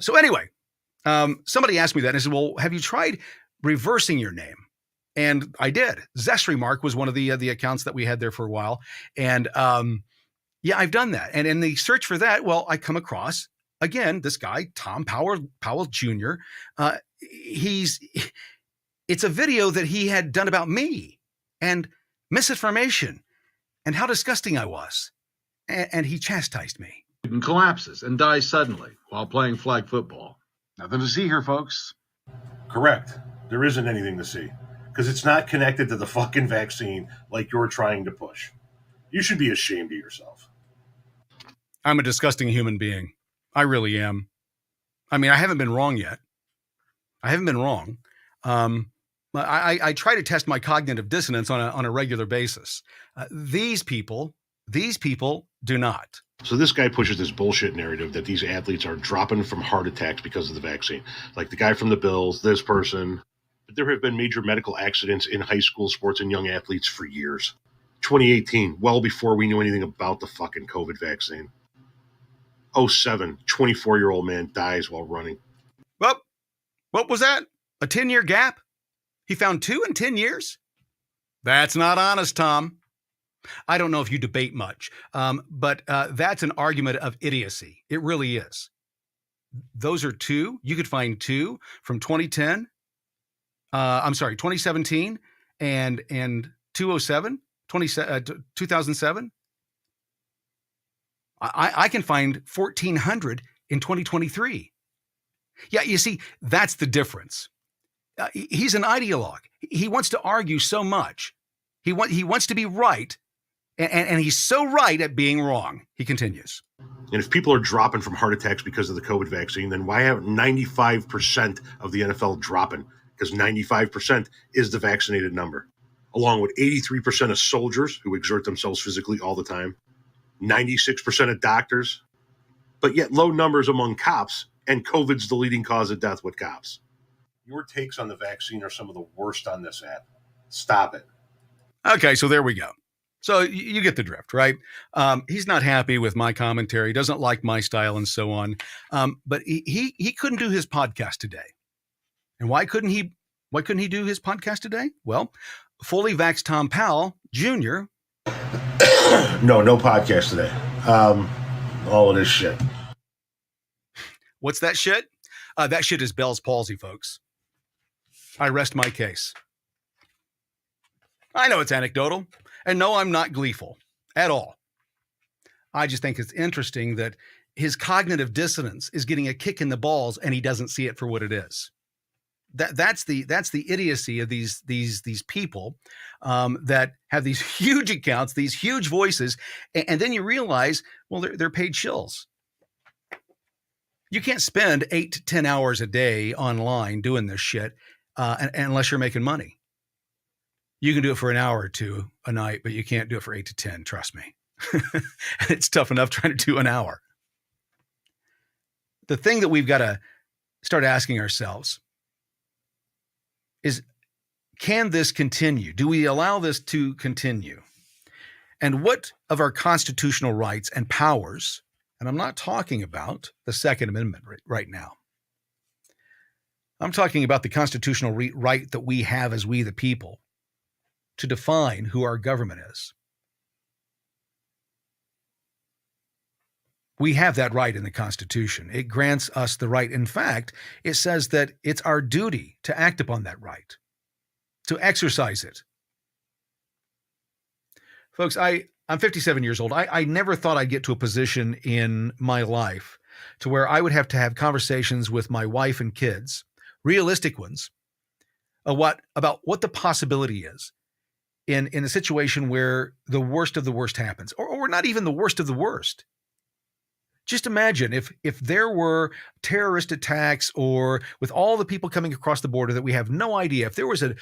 So anyway, somebody asked me that, and I said, well, have you tried reversing your name? And I did. Zestremark was one of the accounts that we had there for a while. And yeah, I've done that. And in the search for that, well, I come across, again, this guy, Tom Powell Jr. It's a video that he had done about me and misinformation and how disgusting I was. And he chastised me. And collapses and dies suddenly while playing flag football. Nothing to see here, folks. Correct. There isn't anything to see because it's not connected to the fucking vaccine like you're trying to push. You should be ashamed of yourself. I'm a disgusting human being. I really am. I mean, I haven't been wrong yet. I haven't been wrong. I try to test my cognitive dissonance on a regular basis. These people do not. So this guy pushes this bullshit narrative that these athletes are dropping from heart attacks because of the vaccine. Like the guy from the Bills, this person. But there have been major medical accidents in high school sports and young athletes for years. 2018, well before we knew anything about the fucking COVID vaccine. 07, 24-year-old man dies while running. Well, what was that? A 10-year gap? He found 2 in 10 years? That's not honest, Tom. I don't know if you debate much, but that's an argument of idiocy. It really is. Those are 2. You could find 2 from 2010. 2017 and 2007. I can find 1,400 in 2023. Yeah, you see, that's the difference. He's an ideologue. He wants to argue so much. He wants to be right, and he's so right at being wrong. He continues. And if people are dropping from heart attacks because of the COVID vaccine, then why haven't 95% of the NFL dropping? Because 95% is the vaccinated number, along with 83% of soldiers who exert themselves physically all the time, 96% of doctors, but yet low numbers among cops, and COVID's the leading cause of death with cops. Your takes on the vaccine are some of the worst on this app. Stop it. Okay, so there we go. So you get the drift, right? He's not happy with my commentary, doesn't like my style and so on. But he couldn't do his podcast today. And why couldn't he do his podcast today? Well, fully vaxxed Tom Powell Jr. No podcast today. All of this shit. What's that shit? That shit is Bell's palsy, folks. I rest my case. I know it's anecdotal, and no, I'm not gleeful at all. I just think it's interesting that his cognitive dissonance is getting a kick in the balls, and he doesn't see it for what it is. That's the idiocy of these people that have these huge accounts, these huge voices, and then you realize, well, they're paid shills. You can't spend 8 to 10 hours a day online doing this shit unless you're making money. You can do it for an hour or two a night, but you can't do it for 8 to 10. Trust me. It's tough enough trying to do an hour. The thing that we've got to start asking ourselves is, can this continue? Do we allow this to continue? And what of our constitutional rights and powers, and I'm not talking about the Second Amendment right now. I'm talking about the constitutional right that we have as we the people to define who our government is. We have that right in the Constitution. It grants us the right. In fact, it says that it's our duty to act upon that right, to exercise it. Folks, I'm 57 years old. I never thought I'd get to a position in my life to where I would have to have conversations with my wife and kids, realistic ones, about what the possibility is in a situation where the worst of the worst happens, or not even the worst of the worst. Just imagine if there were terrorist attacks, or with all the people coming across the border that we have no idea, if there was an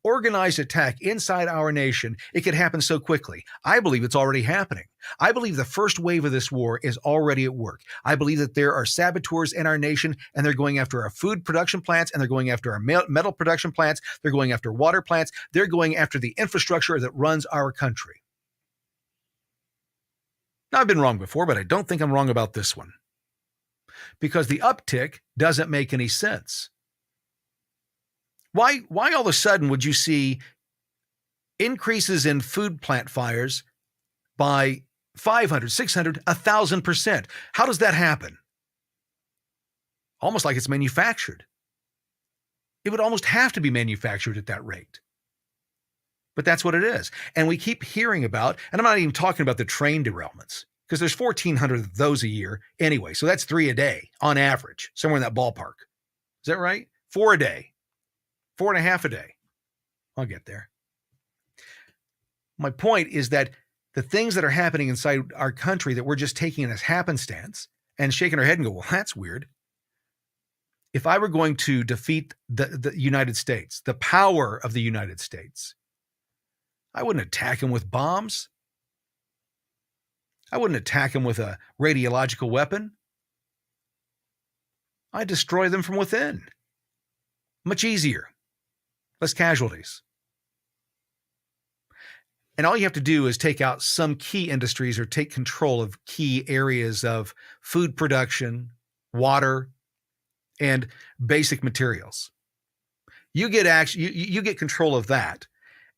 organized attack inside our nation, it could happen so quickly. I believe it's already happening. I believe the first wave of this war is already at work. I believe that there are saboteurs in our nation, and they're going after our food production plants, and they're going after our metal production plants. They're going after water plants. They're going after the infrastructure that runs our country. Now, I've been wrong before, but I don't think I'm wrong about this one, because the uptick doesn't make any sense. Why all of a sudden would you see increases in food plant fires by 500, 600, 1,000%? How does that happen? Almost like it's manufactured. It would almost have to be manufactured at that rate. But that's what it is. And we keep hearing about, and I'm not even talking about the train derailments, because there's 1,400 of those a year anyway. So that's 3 a day on average, somewhere in that ballpark. Is that right? 4 a day, 4.5 a day. I'll get there. My point is that the things that are happening inside our country that we're just taking as happenstance and shaking our head and go, well, that's weird. If I were going to defeat the United States, the power of the United States, I wouldn't attack him with bombs. I wouldn't attack him with a radiological weapon. I'd destroy them from within. Much easier. Less casualties. And all you have to do is take out some key industries or take control of key areas of food production, water, and basic materials. You get control of that,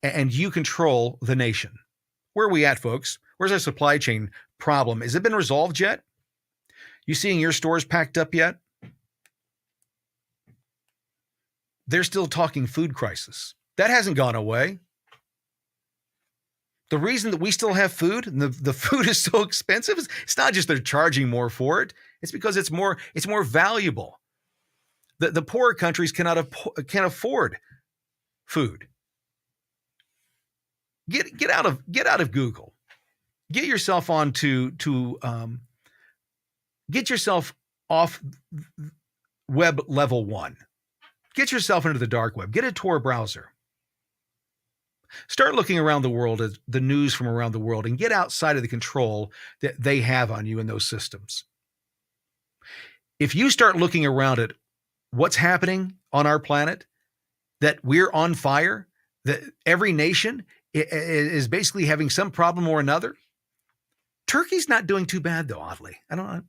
and you control the nation. Where are we at, folks? Where's our supply chain problem? Has it been resolved yet? You seeing your stores packed up yet? They're still talking food crisis. That hasn't gone away. The reason that we still have food and the food is so expensive, it's not just they're charging more for it. It's because it's more valuable. The poorer countries can't afford food. Get out of Google. Get yourself get yourself off web level 1. Get yourself into the dark web. Get a Tor browser. Start looking around the world at the news from around the world and get outside of the control that they have on you in those systems. If you start looking around at what's happening on our planet, that we're on fire, that every nation is basically having some problem or another. Turkey's not doing too bad, though, oddly. I don't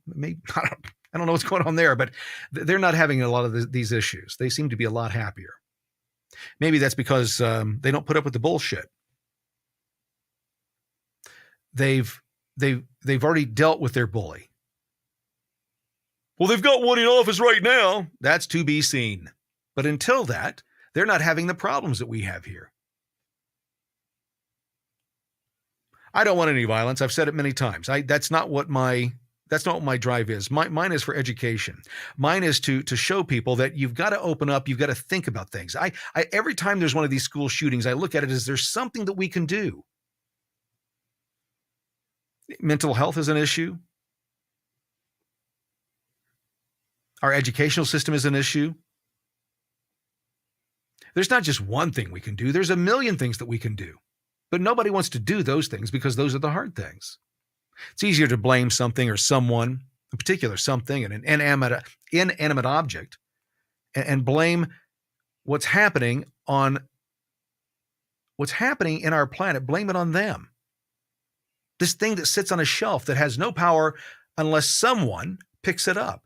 know what's going on there, but they're not having a lot of these issues. They seem to be a lot happier. Maybe that's because they don't put up with the bullshit. They've already dealt with their bully. Well, they've got one in office right now. That's to be seen. But until that, they're not having the problems that we have here. I don't want any violence. I've said it many times. That's not what my drive is. Mine is for education. Mine is to show people that you've got to open up. You've got to think about things. I every time there's one of these school shootings, I look at it as there's something that we can do. Mental health is an issue. Our educational system is an issue. There's not just one thing we can do. There's a million things that we can do. But nobody wants to do those things because those are the hard things. It's easier to blame something or someone, in particular something, an inanimate object, and blame what's happening in our planet. Blame it on them. This thing that sits on a shelf that has no power unless someone picks it up.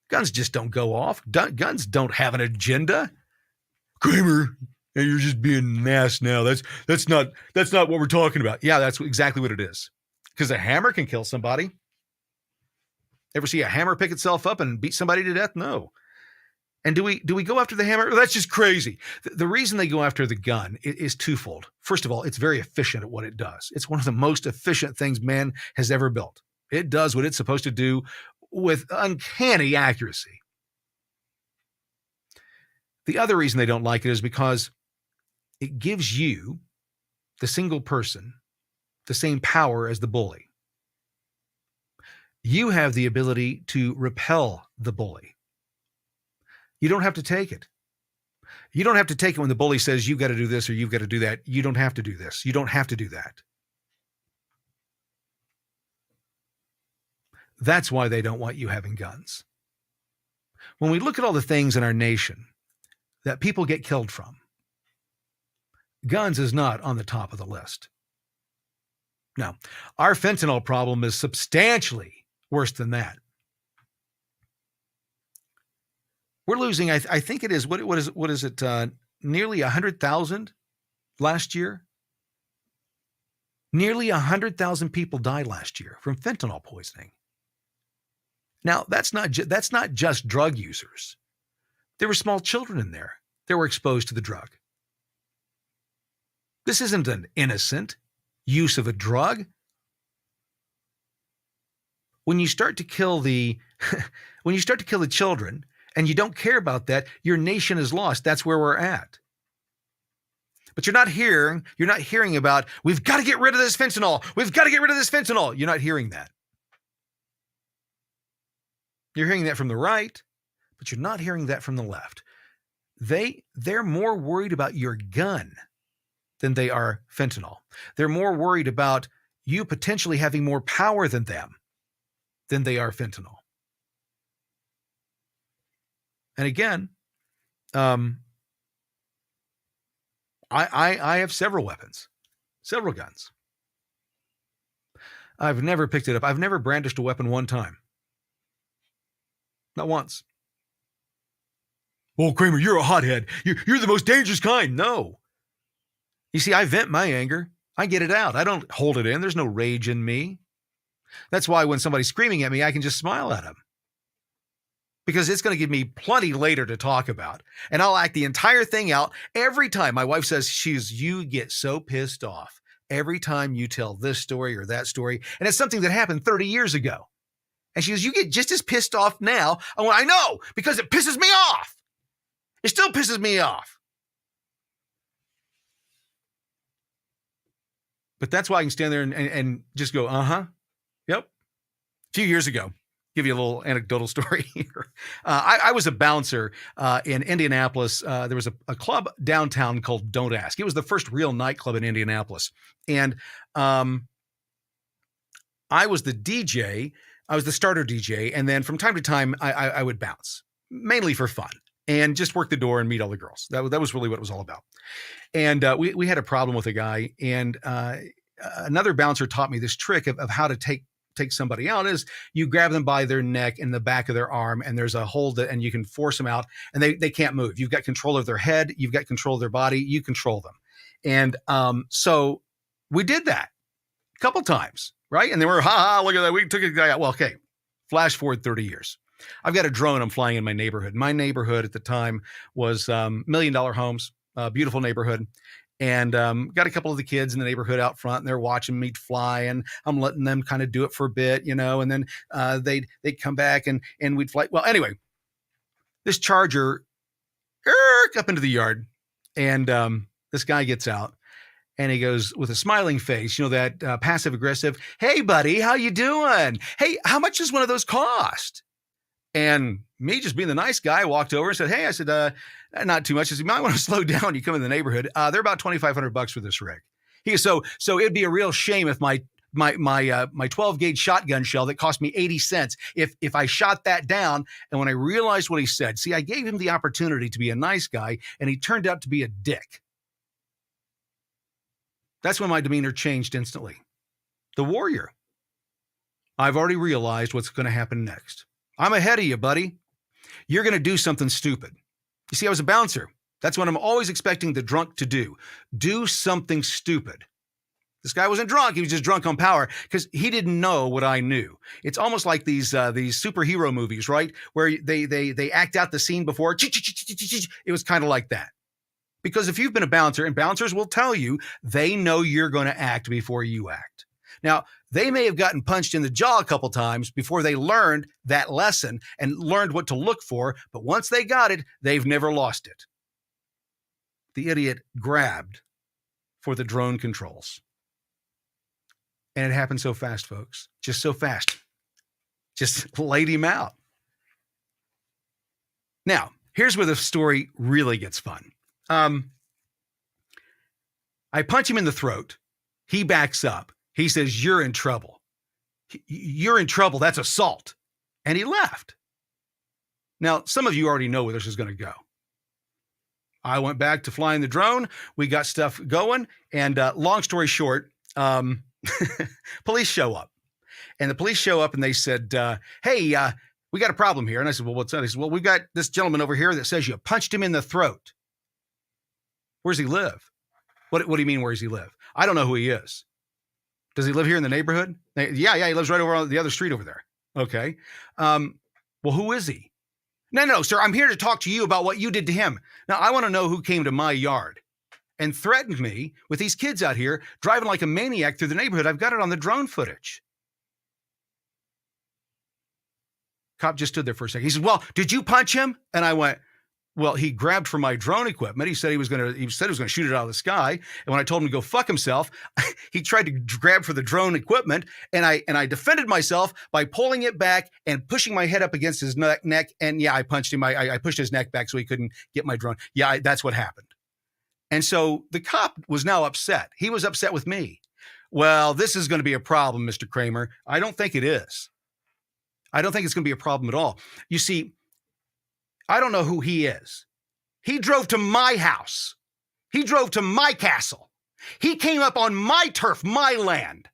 Guns just don't go off. Guns don't have an agenda. Kramer, you're just being an ass now. That's not what we're talking about. Yeah, that's exactly what it is. Because a hammer can kill somebody. Ever see a hammer pick itself up and beat somebody to death? No. And do we go after the hammer? Well, that's just crazy. The reason they go after the gun is twofold. First of all, it's very efficient at what it does. It's one of the most efficient things man has ever built. It does what it's supposed to do with uncanny accuracy. The other reason they don't like it is because it gives you, the single person, the same power as the bully. You have the ability to repel the bully. You don't have to take it. You don't have to take it when the bully says you've got to do this or you've got to do that. You don't have to do this. You don't have to do that. That's why they don't want you having guns. When we look at all the things in our nation that people get killed from, guns is not on the top of the list. No, our fentanyl problem is substantially worse than that. We're losing, I think it is, what is it, nearly 100,000 last year? Nearly 100,000 people died last year from fentanyl poisoning. Now, that's not just drug users. There were small children in there that were exposed to the drug. This isn't an innocent use of a drug. When you start to kill the children and you don't care about that, your nation is lost. That's where we're at. But you're not hearing about, we've got to get rid of this fentanyl. We've got to get rid of this fentanyl. You're not hearing that. You're hearing that from the right, but you're not hearing that from the left. They're more worried about your gun than they are fentanyl. They're more worried about you potentially having more power than them than they are fentanyl. And again, I have several weapons, several guns. I've never picked it up. I've never brandished a weapon one time. Not once. Well, Kramer, you're a hothead. You're the most dangerous kind. No. You see, I vent my anger. I get it out. I don't hold it in. There's no rage in me. That's why when somebody's screaming at me, I can just smile at them. Because it's going to give me plenty later to talk about. And I'll act the entire thing out every time. My wife says, you get so pissed off every time you tell this story or that story. And it's something that happened 30 years ago. And she goes, you get just as pissed off now. I went, I know, because it pisses me off. It still pisses me off. But that's why I can stand there and just go, yep. A few years ago, give you a little anecdotal story here. I was a bouncer in Indianapolis. There was a club downtown called Don't Ask. It was the first real nightclub in Indianapolis. And I was the DJ. I was the starter DJ. And then from time to time, I would bounce, mainly for fun, and just work the door and meet all the girls. That was really what it was all about. And we had a problem with a guy. And another bouncer taught me this trick of how to take somebody out is you grab them by their neck and the back of their arm, and there's a hold and you can force them out, and they can't move. You've got control of their head. You've got control of their body. You control them. And so we did that a couple times, right? And they were, look at that. We took a guy out. Well, okay, flash forward 30 years. I've got a drone I'm flying in my neighborhood. My neighborhood at the time was $1 million homes, beautiful neighborhood. And got a couple of the kids in the neighborhood out front, and they're watching me fly, and I'm letting them kind of do it for a bit, and then they'd come back and we'd fly. Well, anyway, this Charger up into the yard, and this guy gets out, and he goes with a smiling face, that passive aggressive, "Hey, buddy, how you doing? Hey, how much does one of those cost?" And me, just being the nice guy, walked over and said, "Hey," I said, "not too much." I said, "You might want to slow down when you come in the neighborhood. They're about $2,500 for this rig." He goes, so it'd be a real shame if my 12 gauge shotgun shell that cost me 80 cents, if I shot that down. And when I realized what he said, see, I gave him the opportunity to be a nice guy, and he turned out to be a dick. That's when my demeanor changed instantly. The warrior. I've already realized what's going to happen next. I'm ahead of you, buddy. You're going to do something stupid. You see, I was a bouncer. That's what I'm always expecting the drunk to do. Do something stupid. This guy wasn't drunk. He was just drunk on power because he didn't know what I knew. It's almost like these superhero movies, right? Where they act out the scene before. It was kind of like that. Because if you've been a bouncer, and bouncers will tell you, they know you're going to act before you act. Now, they may have gotten punched in the jaw a couple times before they learned that lesson and learned what to look for, but once they got it, they've never lost it. The idiot grabbed for the drone controls. And it happened so fast, folks. Just so fast. Just laid him out. Now, here's where the story really gets fun. I punch him in the throat. He backs up. He says, "You're in trouble. You're in trouble. That's assault." And he left. Now, some of you already know where this is going to go. I went back to flying the drone. We got stuff going. And long story short, police show up. And the police show up and they said, "Hey, we got a problem here." And I said, "Well, what's that?" He said, "Well, we've got this gentleman over here that says you punched him in the throat." "Where's he live?" What do you mean, where does he live? "I don't know who he is." "Does he live here in the neighborhood?" Yeah, he lives right over on the other street over there." "Okay. Well, who is he?" No, sir, I'm here to talk to you about what you did to him. Now, I want to know who came to my yard and threatened me with these kids out here driving like a maniac through the neighborhood. I've got it on the drone footage. Cop just stood there for a second. He said, "Well, did you punch him?" And I went, "Well, he grabbed for my drone equipment. He said he was going to shoot it out of the sky. And when I told him to go fuck himself, he tried to grab for the drone equipment. And I defended myself by pulling it back and pushing my head up against his neck. And yeah, I punched him. I pushed his neck back so he couldn't get my drone. Yeah, that's what happened." And so the cop was now upset. He was upset with me. "Well, this is going to be a problem, Mr. Kramer." I don't think it is. I don't think it's going to be a problem at all. You see, I don't know who he is. He drove to my house. He drove to my castle. He came up on my turf, my land,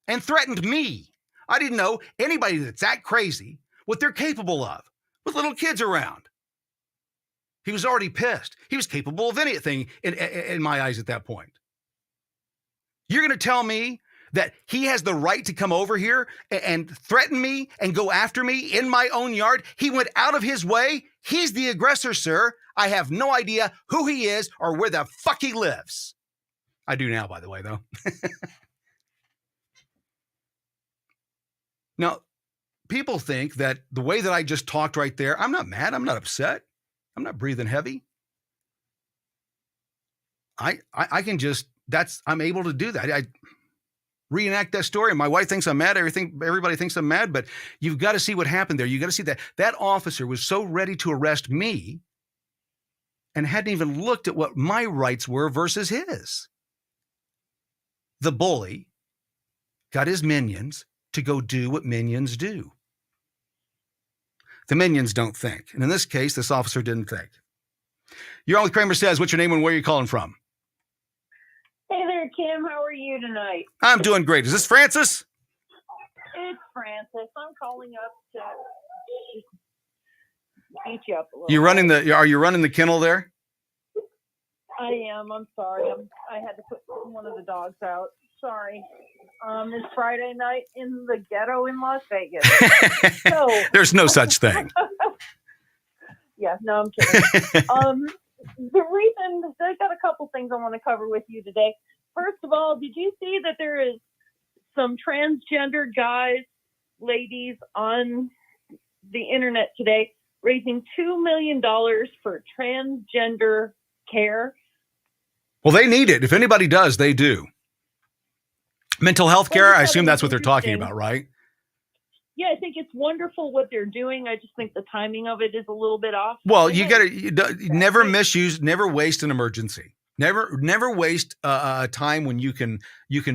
and threatened me. I didn't know anybody that's that crazy, what they're capable of, with little kids around. He was already pissed. He was capable of anything in my eyes at that point. You're going to tell me that he has the right to come over here and threaten me and go after me in my own yard? He went out of his way. He's the aggressor, sir. I have no idea who he is or where the fuck he lives. I do now, by the way, though. Now, people think that the way that I just talked right there, I'm not mad. I'm not upset. I'm not breathing heavy. I can just, I'm able to do that. I reenact that story. My wife thinks I'm mad. Everybody thinks I'm mad, but you've got to see what happened there. You got to see that officer was so ready to arrest me and hadn't even looked at what my rights were versus his. The bully got his minions to go do what minions do. The minions don't think. And in this case, this officer didn't think. You're on with CramerSez. What's your name and where are you calling from? Hey there, Kim. How are you tonight? I'm doing great. Is this Francis? It's Francis. I'm calling up to beat you up a little. Are you running the kennel there? I am. I'm sorry. I had to put one of the dogs out. Sorry. It's Friday night in the ghetto in Las Vegas. So there's no such thing. Yeah, no, I'm kidding. The reason, I've got a couple things I want to cover with you today. First of all, did you see that there is some transgender guys, ladies on the internet today raising $2 million for transgender care? Well, they need it. If anybody does, they do. Mental health care, I assume that's what they're talking about, right? Yeah, I think it's wonderful what they're doing. I just think the timing of it is a little bit off. Well, you got to never misuse, never waste an emergency. Never waste a time when you can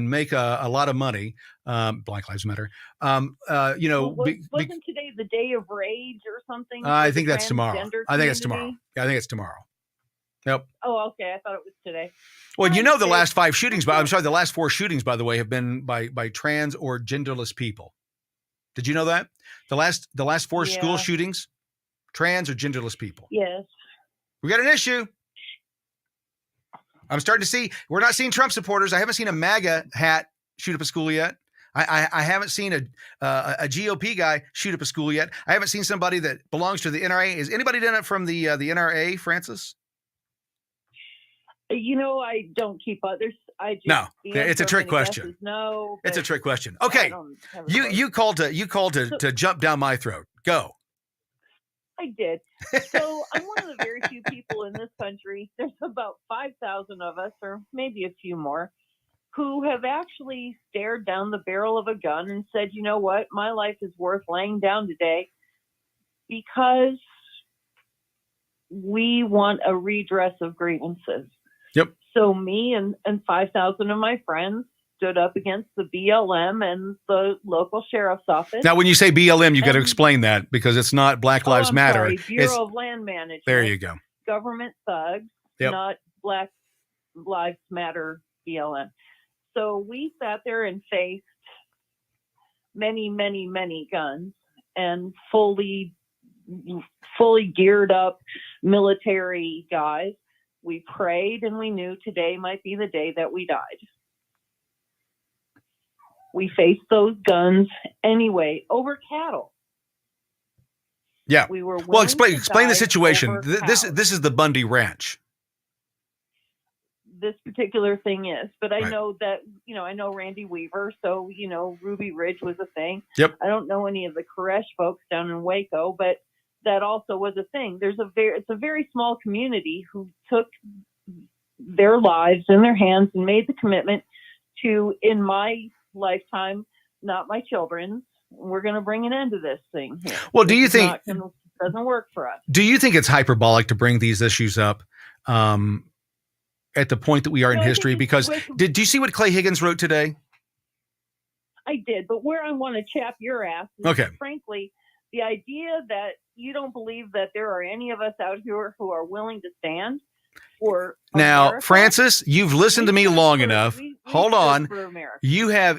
make a lot of money. Black Lives Matter. Wasn't today the day of rage or something? I think that's tomorrow. I think it's tomorrow. Yeah, I think it's tomorrow. Yep. Oh, okay. I thought it was today. Well, the last 5 shootings, the last 4 shootings, by the way, have been by trans or genderless people. Did you know that? The last 4 school shootings, trans or genderless people. Yes. We got an issue. I'm starting to see, we're not seeing Trump supporters. I haven't seen a MAGA hat shoot up a school yet. I haven't seen a GOP guy shoot up a school yet. I haven't seen somebody that belongs to the NRA. Is anybody done it from the NRA, Francis? I don't keep others. No, it's a trick question. No, it's a trick question. Okay, you called to jump down my throat. Go. I did. So I'm one of the very few people in this country. There's about 5,000 of us, or maybe a few more, who have actually stared down the barrel of a gun and said, you know what, my life is worth laying down today because we want a redress of grievances. Yep. So me and 5,000 of my friends stood up against the BLM and the local sheriff's office. Now, when you say BLM, you got to explain that because it's not Black Lives Matter. Sorry, Bureau of Land Management. There you go. Government thugs, not Black Lives Matter BLM. So we sat there and faced many, many, many guns and fully geared up military guys. We prayed and we knew today might be the day that we died. We faced those guns anyway over cattle. Yeah. We were explain the situation. This is the Bundy Ranch. This particular thing is, but I Right. know that, I know Randy Weaver. So, Ruby Ridge was a thing. Yep. I don't know any of the Koresh folks down in Waco, but that also was a thing. It's a very small community who took their lives in their hands and made the commitment to, in my lifetime, not my children's, we're going to bring an end to this thing here. Well, do you think it doesn't work for us? Do you think it's hyperbolic to bring these issues up at the point that we are in history? Because did you see what Clay Higgins wrote today? I did, but where I want to chap your ass is, frankly, the idea that you don't believe that there are any of us out here who are willing to stand for now, America. Francis, you've listened to me long enough. Hold on. You have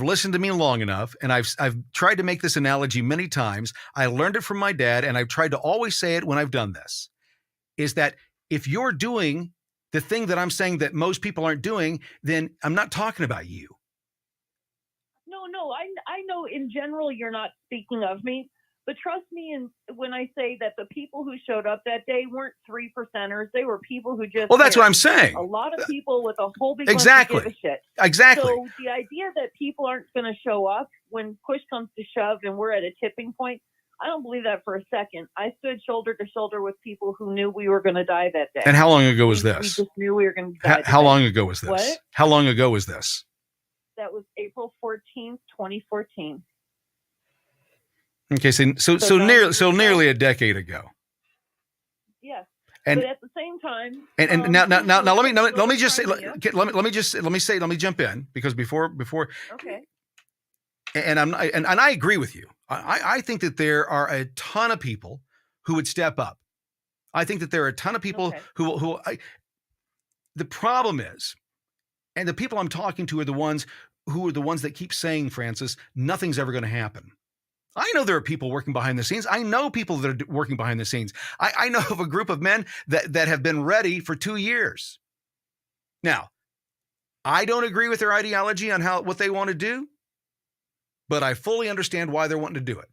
listened to me long enough, and I've tried to make this analogy many times. I learned it from my dad, and I've tried to always say it when I've done this, is that if you're doing the thing that I'm saying that most people aren't doing, then I'm not talking about you. No, I know in general you're not speaking of me, But trust me, and when I say that the people who showed up that day weren't 3%ers, they were people who just. Well, that's what I'm saying. A lot of people with a whole big Exactly. bunch of give a shit. Exactly. So the idea that people aren't going to show up when push comes to shove and we're at a tipping point, I don't believe that for a second. I stood shoulder to shoulder with people who knew we were going to die that day. And how long ago was this? We just knew we were going to die. How long ago was this? What? How long ago was this? That was April 14th, 2014. Okay, so nearly a decade ago. Yes. And, but at the same time, now let me just say let me jump in, because before okay. And I agree with you. I think that there are a ton of people who would step up. I think that there are a ton of people who the problem is, and the people I'm talking to are the ones that keep saying, Francis, nothing's ever going to happen. I know there are people working behind the scenes. I know people that are working behind the scenes. I know of a group of men that have been ready for 2 years. Now, I don't agree with their ideology on what they want to do, but I fully understand why they're wanting to do it.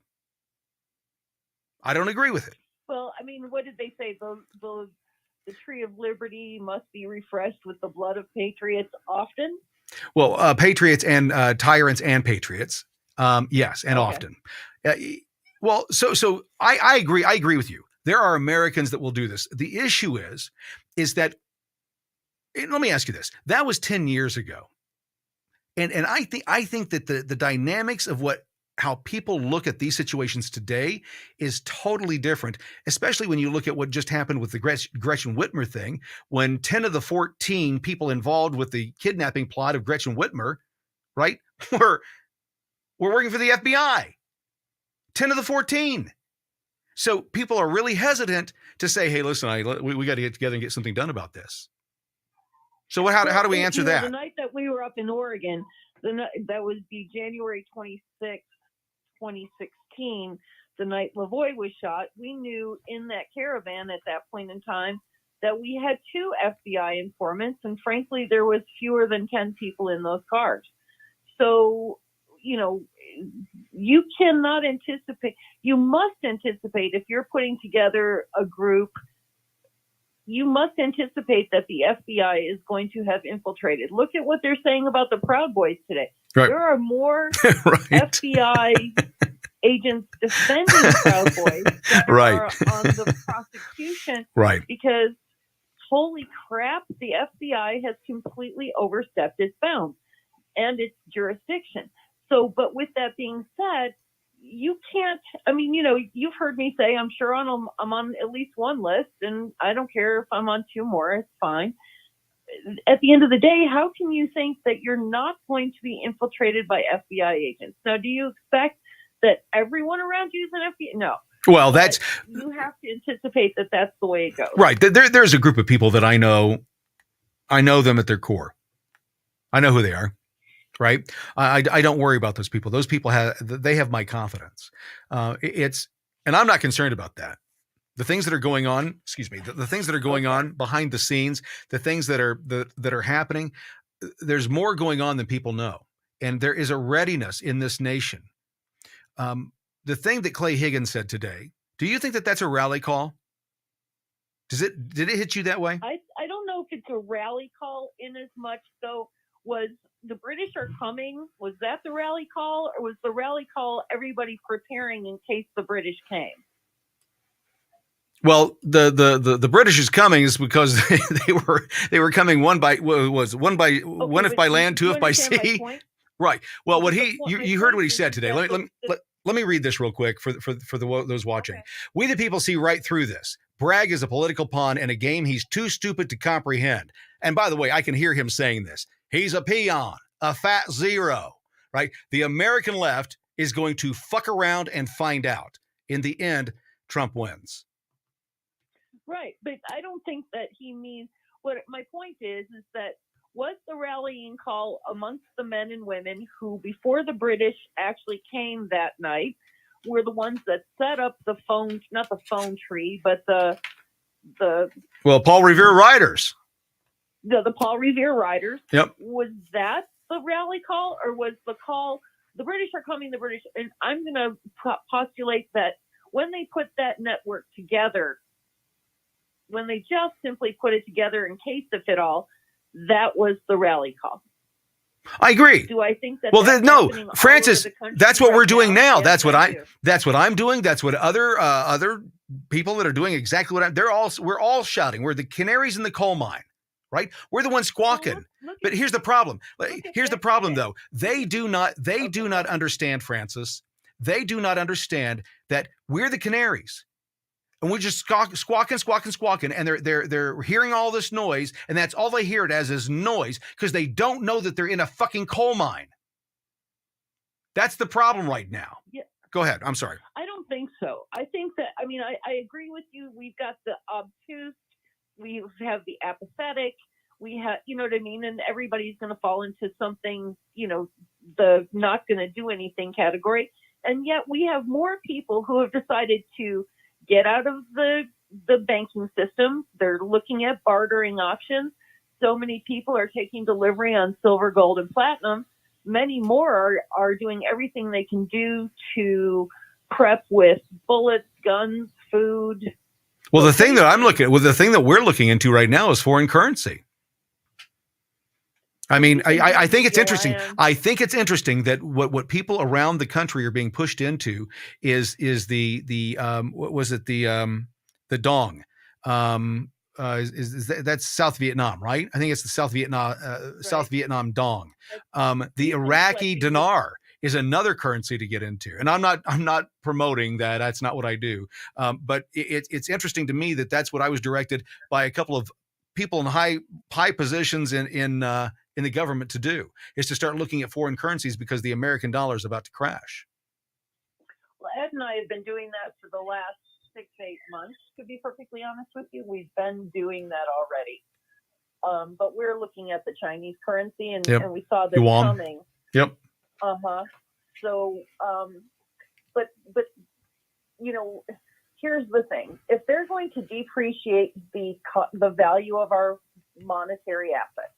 I don't agree with it. Well, I mean, what did they say? The tree of liberty must be refreshed with the blood of patriots often? Well, patriots and tyrants and patriots. Yes, and often. Well, so I agree. I agree with you. There are Americans that will do this. The issue is that, let me ask you this. That was 10 years ago. And I think that the dynamics of how people look at these situations today is totally different, especially when you look at what just happened with the Gretchen Whitmer thing, when 10 of the 14 people involved with the kidnapping plot of Gretchen Whitmer, right, were working for the FBI. 10 of the 14. So people are really hesitant to say, hey, listen, we got to get together and get something done about this. So how do we answer that? The night that we were up in Oregon, that was the January 26th, 2016, the night Lavoie was shot, we knew in that caravan at that point in time that we had 2 FBI informants, and frankly, there was fewer than 10 people in those cars. So, you cannot anticipate, you must anticipate, if you're putting together a group, you must anticipate that the FBI is going to have infiltrated. Look at what they're saying about the Proud Boys today. Right. There are more FBI agents defending the Proud Boys than are on the prosecution. Right. Because, holy crap, the FBI has completely overstepped its bounds and its jurisdiction. So, but with that being said, you can't, you've heard me say, I'm sure I'm on at least one list, and I don't care if I'm on 2 more, it's fine. At the end of the day, how can you think that you're not going to be infiltrated by FBI agents? Now, do you expect that everyone around you is an FBI? No. Well, you have to anticipate that that's the way it goes. Right. There's a group of people that I know them at their core. I know who they are. Right. I don't worry about those people. Those people have my confidence. And I'm not concerned about that. The things that are going on, the things that are going on behind the scenes, the things that are happening, there's more going on than people know. And there is a readiness in this nation. The thing that Clay Higgins said today, do you think that that's a rally call? Did it hit you that way? I don't know if it's a rally call in as much though. Was the British are coming? Was that the rally call, or was the rally call everybody preparing in case the British came? Well, the British is coming is because they were coming one if by land, 2 if by sea. Right. Well, you heard what he said today. Let me read this real quick for those watching. Okay. We the people see right through this. Bragg is a political pawn in a game he's too stupid to comprehend. And by the way, I can hear him saying this. He's a peon, a fat zero, right? The American left is going to fuck around and find out. In the end, Trump wins. Right. But I don't think that he means what my point is that was the rallying call amongst the men and women who, before the British actually came that night, were the ones that set up the phone, not the phone tree, but the Paul Revere riders. The Paul Revere riders. Yep. Was that the rally call, or was the call, the British are coming, the British, and I'm going to postulate that when they put that network together, when they just simply put it together in case of it all, that was the rally call. I agree. Do I think that? Well, that's no, happening all Francis, over the country that's what right we're doing now. Yes, That's what I do. that's what I'm doing. That's what other people that are doing exactly what we're all shouting. We're the canaries in the coal mine, right? We're the ones squawking. But here's the problem. Here's the problem, though. They do not understand, Francis. They do not understand that we're the canaries. And we're just squawking, and they're hearing all this noise, and that's all they hear it as is noise, because they don't know that they're in a fucking coal mine. That's the problem right now. Yeah. Go ahead. I'm sorry. I don't think so. I think that, I agree with you. We've got the obtuse, we have the apathetic, we have, you know what I mean? And everybody's going to fall into something, the not going to do anything category. And yet we have more people who have decided to get out of the banking system. They're looking at bartering options. So many people are taking delivery on silver, gold, and platinum. Many more are doing everything they can do to prep with bullets, guns, food. Well, the thing that we're looking into right now is foreign currency. I mean, I think it's interesting. I think it's interesting that what people around the country are being pushed into is the what was it, the dong, that's South Vietnam, right? I think it's the South Vietnam dong. The Iraqi dinar is another currency to get into, and I'm not promoting that. That's not what I do. But it's interesting to me that that's what I was directed by a couple of people in high positions in the government to do, is to start looking at foreign currencies, because the American dollar is about to crash. Well, Ed and I have been doing that for the last 6 to 8 months, to be perfectly honest with you. We've been doing that already. But we're looking at the Chinese currency, and we saw this coming. Yep. So, but here's the thing. If they're going to depreciate the value of our monetary assets,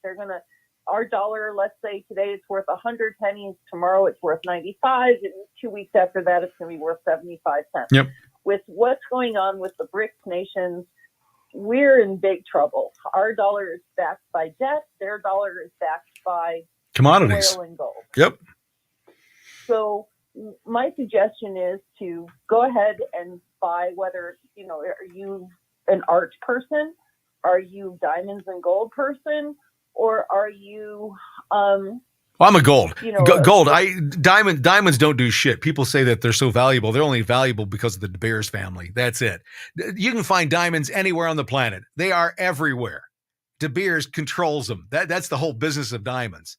our dollar, let's say today it's worth 100 pennies, tomorrow it's worth 95, and 2 weeks after that it's going to be worth 75 cents. Yep. With what's going on with the BRICS nations, we're in big trouble. Our dollar is backed by debt. Their dollar is backed by commodities, oil and gold. Yep. So my suggestion is to go ahead and buy, whether, are you an art person? Are you diamonds and gold person? Or are you, well, I'm a gold. Gold. Diamonds don't do shit. People say that they're so valuable. They're only valuable because of the De Beers family. That's it. You can find diamonds anywhere on the planet. They are everywhere. De Beers controls them. That's the whole business of diamonds.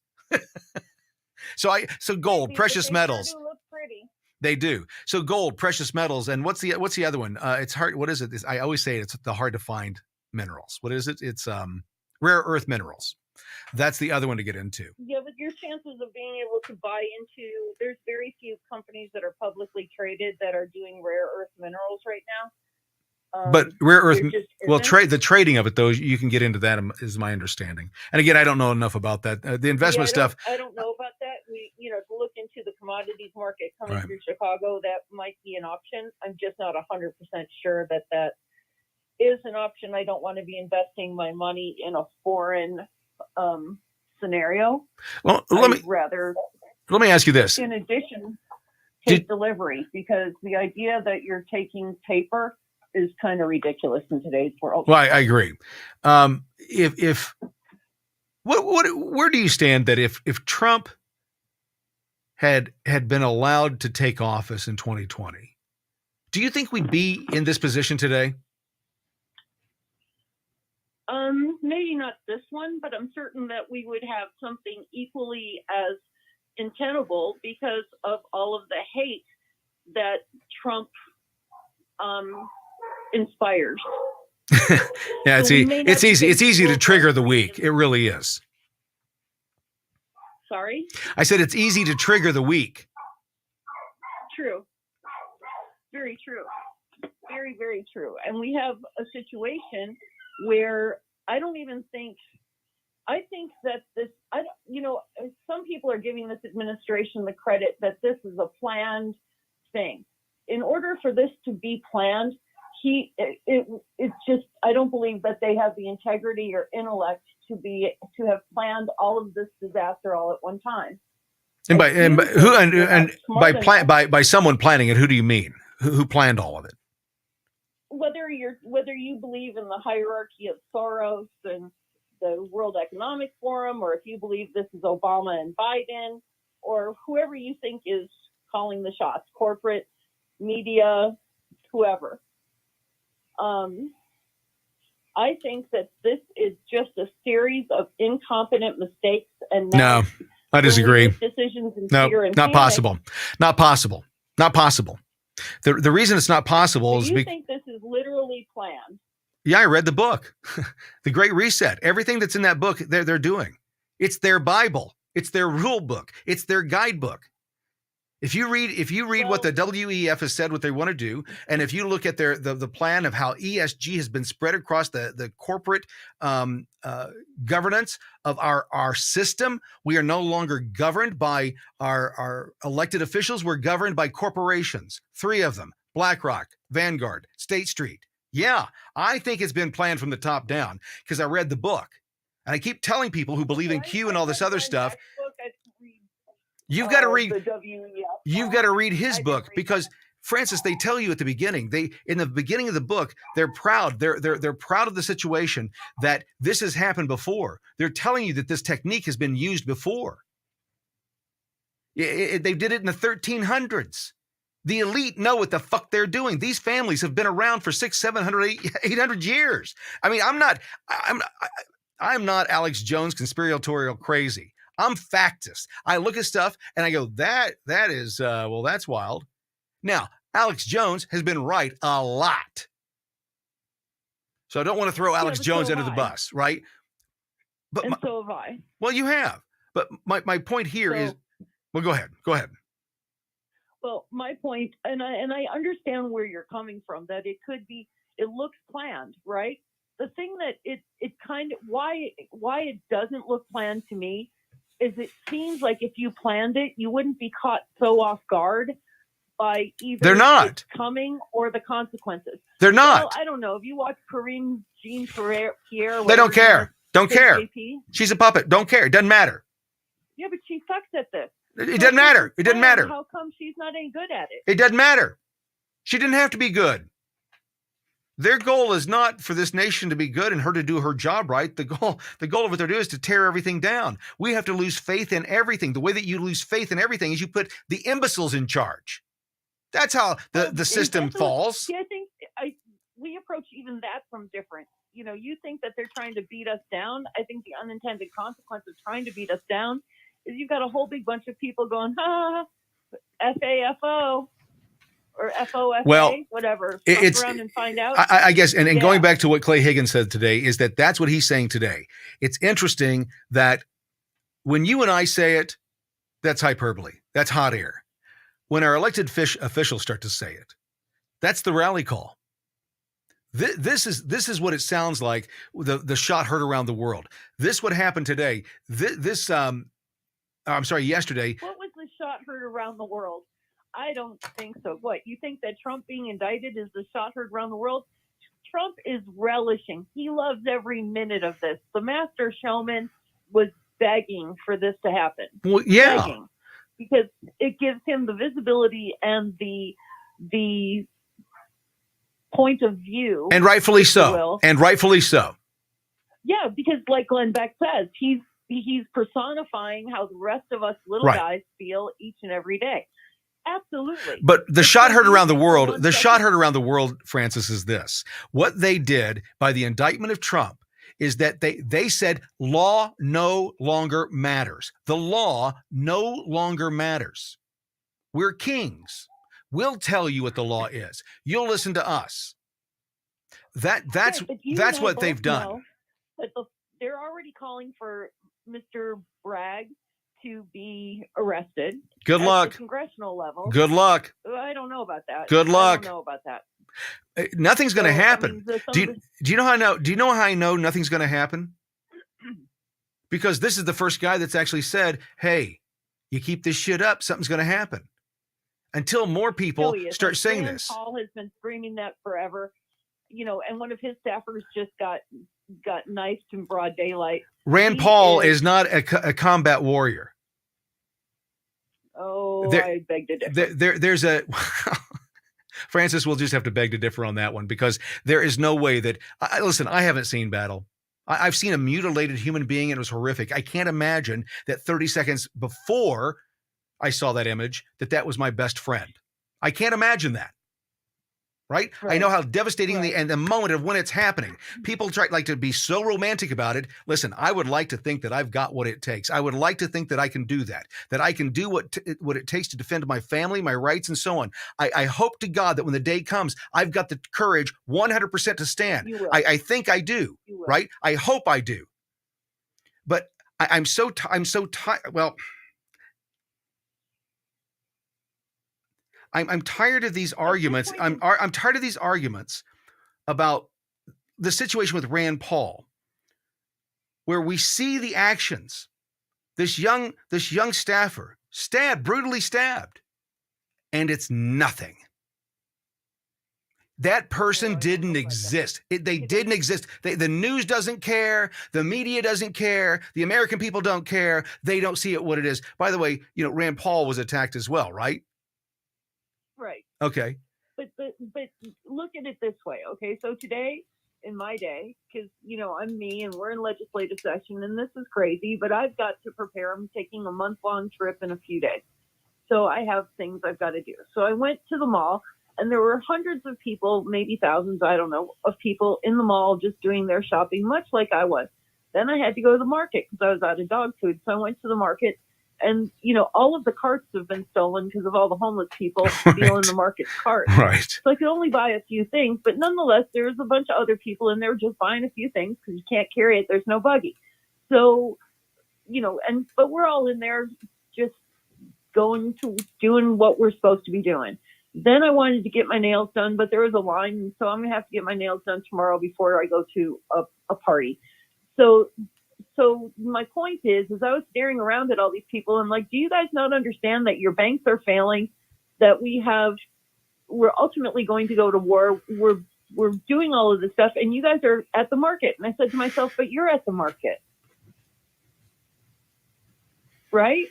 So gold, precious metals. They do look pretty. They do. So gold, precious metals, and what's the other one? It's hard. What is it? I always say it's the hard to find minerals. What is it? It's rare earth minerals. That's the other one to get into. Yeah, but your chances of being able to buy into, there's very few companies that are publicly traded that are doing rare earth minerals right now. But rare earth, the trading of it, though, you can get into that, is my understanding. And again, I don't know enough about that. The investment stuff. I don't know about that. To look into the commodities market coming through Chicago, that might be an option. I'm just not 100% sure that is an option. I don't want to be investing my money in a foreign scenario. Well, let me ask you this. In addition, take delivery, because the idea that you're taking paper is kind of ridiculous in today's world. Well, I agree. Where do you stand that if Trump had been allowed to take office in 2020, do you think we'd be in this position today? Maybe not this one, but I'm certain that we would have something equally as untenable because of all of the hate that Trump inspires. Yeah, it's easy to trigger the weak. It really is. Sorry? I said it's easy to trigger the weak. True. Very true. Very, very true. And we have a situation where I think that some people are giving this administration the credit that this is a planned thing. in order for this to be planned, it's just, I don't believe that they have the integrity or intellect to have planned all of this disaster all at one time. And by someone planning it, who do you mean? Who planned all of it? Whether you believe in the hierarchy of Soros and the World Economic Forum, or if you believe this is Obama and Biden, or whoever you think is calling the shots, corporate media, whoever. I think that this is just a series of incompetent mistakes, and no, I disagree. Decisions and no, fear and not panic. possible. Not possible. Not possible. The reason it's not possible is you think this is literally planned? Yeah, I read the book, The Great Reset. Everything that's in that book, they're doing. It's their Bible. It's their rule book. It's their guidebook. If you read what the WEF has said, what they want to do, and if you look at the plan of how ESG has been spread across the corporate governance of our system, we are no longer governed by our elected officials. We're governed by corporations, 3 of them: BlackRock, Vanguard, State Street. Yeah, I think it's been planned from the top down because I read the book, and I keep telling people who believe in Q and all this other stuff. You've got to read. You've got to read his book because, Francis, they tell you at the beginning. In the beginning of the book, they're proud. They're proud of the situation that this has happened before. They're telling you that this technique has been used before. They did it in the 1300s. The elite know what the fuck they're doing. These families have been around for 600, 700, 800 years. I mean, I'm not Alex Jones conspiratorial crazy. I'm factist. I look at stuff and I go, that is, well, that's wild. Now, Alex Jones has been right a lot. So I don't want to throw Alex Jones under the bus, right? But so have I. Well, you have. But my point here is, well, go ahead. Go ahead. Well, my point, and I understand where you're coming from, that it looks planned, right? The thing that it kind of, why it doesn't look planned to me is it seems like if you planned it, you wouldn't be caught so off guard by either They're not. it's coming or the consequences. They're not. Well, I don't know. Have you watched Kareem Jean-Pierre? They don't care. Don't care. JP? She's a puppet. Don't care. It doesn't matter. Yeah, but she sucks at this. It doesn't matter. It doesn't matter. How come she's not any good at it? It doesn't matter. She didn't have to be good. Their goal is not for this nation to be good and her to do her job right. The goal of what they're doing is to tear everything down. We have to lose faith in everything. The way that you lose faith in everything is you put the imbeciles in charge. That's how the system falls. See, I think we approach even that from different. You know, you think that they're trying to beat us down. I think the unintended consequence of trying to beat us down is you've got a whole big bunch of people going, FAFO. Or FOFA, well, whatever. It's around and find out. I guess, and going back to what Clay Higgins said today, is that's what he's saying today. It's interesting that when you and I say it, that's hyperbole. That's hot air. When our elected officials start to say it, that's the rally call. This is what it sounds like. The shot heard around the world. This what happened today. Yesterday. What was the shot heard around the world? I don't think so. What, you think that Trump being indicted is the shot heard around the world? Trump is relishing. He loves every minute of this. The master showman was begging for this to happen. Well, yeah. Begging. Because it gives him the visibility and the point of view. And rightfully so. And rightfully so. Yeah, because like Glenn Beck says, he's personifying how the rest of us little guys feel each and every day. Absolutely. But the shot heard around the world, Francis, is this. What they did by the indictment of Trump is that they said law no longer matters. The law no longer matters. We're kings. We'll tell you what the law is. You'll listen to us. That's what they've done. But they're already calling for Mr. Bragg to be arrested. Good luck. At the congressional level. Good luck. I don't know about that. Good luck. I don't know about that. Nothing's going to happen. Do you know how I know? Do you know how I know nothing's going to happen? Because this is the first guy that's actually said, "Hey, you keep this shit up, something's going to happen." until more people start saying Rand this. Paul has been screaming that forever, and one of his staffers just got knifed in broad daylight. Rand Paul is not a combat warrior. Oh, I beg to differ. There's a Francis will just have to beg to differ on that one, because there is no way that listen, I haven't seen battle. I've seen a mutilated human being and it was horrific. I can't imagine that 30 seconds before I saw that image that was my best friend. I can't imagine that. Right? I know how devastating the moment of when it's happening. People like to be so romantic about it. Listen, I would like to think that I've got what it takes. I would like to think that I can do that I can do what it takes to defend my family, my rights, and so on. I hope to God that when the day comes, I've got the courage 100% to stand. I think I do, right? I hope I do. But I'm so tired. Well, I'm tired of these arguments. I'm tired of these arguments about the situation with Rand Paul, where we see the actions. This young staffer brutally stabbed, and it's nothing. That person didn't exist. They didn't exist. The news doesn't care. The media doesn't care. The American people don't care. They don't see it what it is. By the way, Rand Paul was attacked as well, right? Right. Okay. But look at it this way, okay? So today, in my day, because, I'm me and we're in legislative session and this is crazy, but I've got to prepare. I'm taking a month-long trip in a few days. So I have things I've got to do. So I went to the mall and there were hundreds of people, maybe thousands, I don't know, of people in the mall just doing their shopping, much like I was. Then I had to go to the market because I was out of dog food. So I went to the market. And, all of the carts have been stolen because of all the homeless people stealing the market's carts. Right. So I could only buy a few things. But nonetheless, there's a bunch of other people in there just buying a few things because you can't carry it. There's no buggy. So, but we're all in there just doing what we're supposed to be doing. Then I wanted to get my nails done, but there was a line. So I'm going to have to get my nails done tomorrow before I go to a party. So my point is I was staring around at all these people and like, do you guys not understand that your banks are failing, that we're ultimately going to go to war. We're doing all of this stuff and you guys are at the market. And I said to myself, but you're at the market. Right.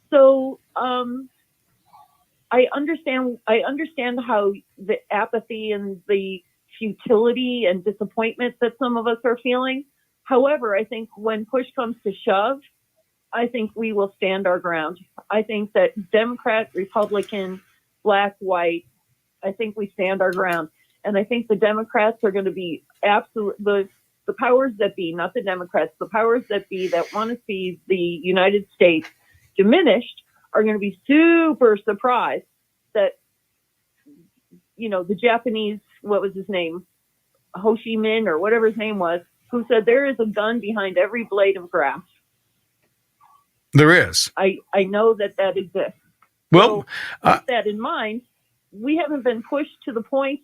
So, I understand how the apathy and the futility and disappointment that some of us are feeling. However, I think when push comes to shove, I think we will stand our ground. I think that Democrat, Republican, black, white, I think we stand our ground. And I think the Democrats are going to be the powers that be, not the Democrats, the powers that be that want to see the United States diminished are going to be super surprised that, the Japanese, what was his name? Ho Chi Minh or whatever his name was, who said there is a gun behind every blade of grass. There is. I know that exists. Well, so with that in mind, we haven't been pushed to the point,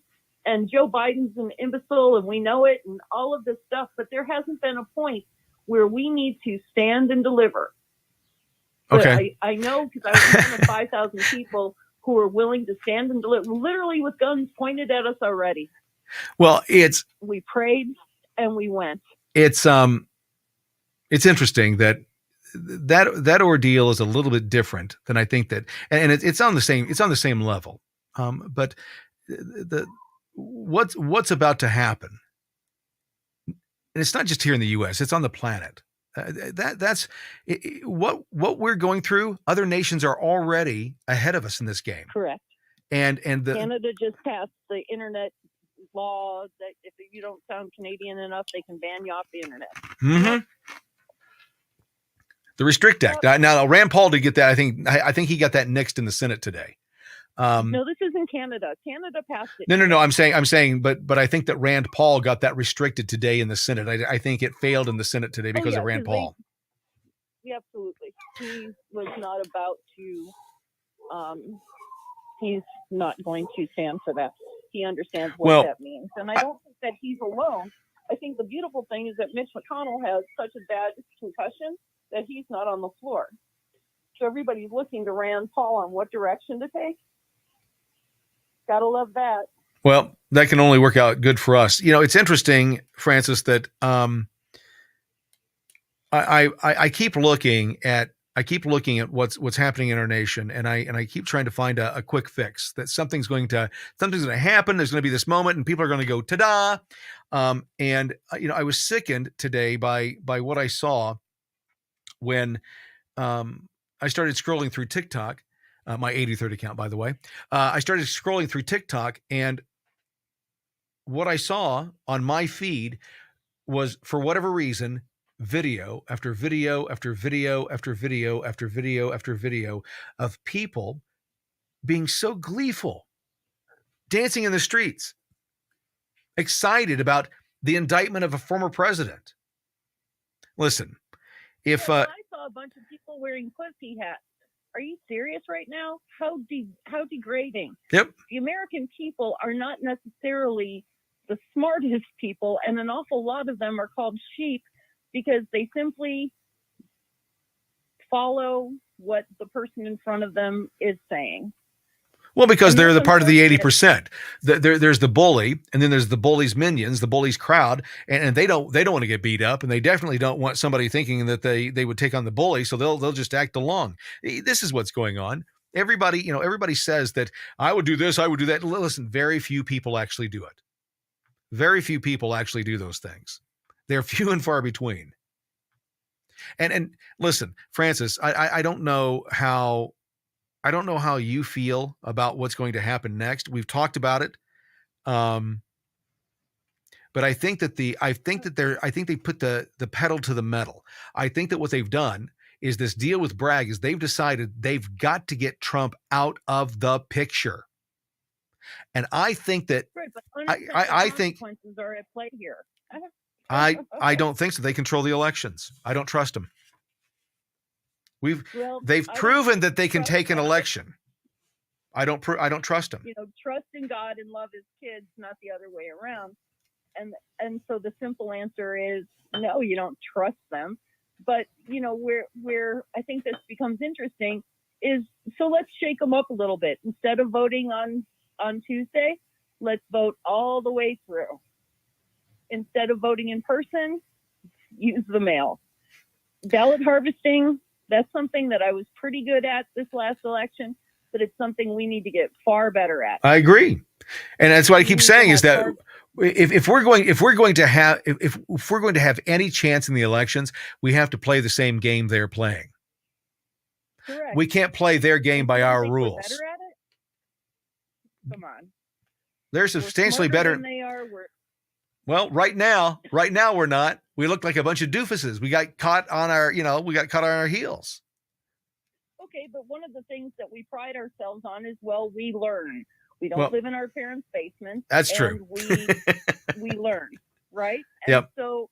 and Joe Biden's an imbecile, and we know it, and all of this stuff, but there hasn't been a point where we need to stand and deliver. Okay. But I know because I was one of 5,000 people who are willing to stand and deliver, literally with guns pointed at us already. Well, we prayed and we went. It's interesting that ordeal is a little bit different than I think that, and it's on the same level. But what's about to happen, and it's not just here in the U.S., it's on the planet. That's what we're going through. Other nations are already ahead of us in this game. Correct. And Canada just passed the internet law that if you don't sound Canadian enough, they can ban you off the internet. Mm-hmm. The Restrict Act. Now Rand Paul did get that. I think he got that nixed in the Senate today. No, this isn't Canada. Canada passed it. No. I'm saying, but I think that Rand Paul got that restricted today in the Senate. I think it failed in the Senate today because of Rand Paul. Absolutely. He was not about to. He's not going to stand for that. He understands what that means, and I don't think that he's alone. I think the beautiful thing is that Mitch McConnell has such a bad concussion that he's not on the floor. So everybody's looking to Rand Paul on what direction to take. Gotta love that. Well, that can only work out good for us. It's interesting, Francis, that I keep looking at what's happening in our nation, and I keep trying to find a quick fix, that something's going to happen. There's going to be this moment, and people are going to go ta-da. And I was sickened today by what I saw when I started scrolling through TikTok, my 83rd account, by the way. I started scrolling through TikTok, and what I saw on my feed was, for whatever reason, video after video after video after video after video after video of people being so gleeful, dancing in the streets, excited about the indictment of a former president. Listen, if I saw a bunch of people wearing pussy hats. Are you serious right now? How degrading. Yep. The American people are not necessarily the smartest people, and an awful lot of them are called sheep because they simply follow what the person in front of them is saying. Well, because they're the part of the 80%. There's the bully, and then there's the bully's minions, the bully's crowd, and they don't want to get beat up, and they definitely don't want somebody thinking that they would take on the bully, so they'll just act along. This is what's going on. Everybody says that I would do this, I would do that. Listen, very few people actually do it. Very few people actually do those things. They're few and far between. And listen, Francis, I don't know how you feel about what's going to happen next. We've talked about it. But I think they put the pedal to the metal. I think that what they've done is this deal with Bragg is they've decided they've got to get Trump out of the picture. And I think that right, but I think consequences are at play here. I don't think so. They control the elections. I don't trust them. They've proven that they can take an election. I don't trust them. Trust in God and love his kids, not the other way around. And so the simple answer is no, you don't trust them. But where I think this becomes interesting is, so let's shake them up a little bit. Instead of voting on Tuesday, let's vote all the way through. Instead of voting in person, use the mail. Ballot harvesting, that's something that I was pretty good at this last election, but it's something we need to get far better at. I agree. And that's what I keep saying is that if we're going to have any chance in the elections, we have to play the same game they're playing. Correct. We can't play their game by our rules. We're better at it? Come on. They're substantially better than they are. Well, right now we're not. We look like a bunch of doofuses. We got caught on our heels. Okay, but one of the things that we pride ourselves on is, we learn. We don't live in our parents' basements. That's true. We learn, right? And yep. So,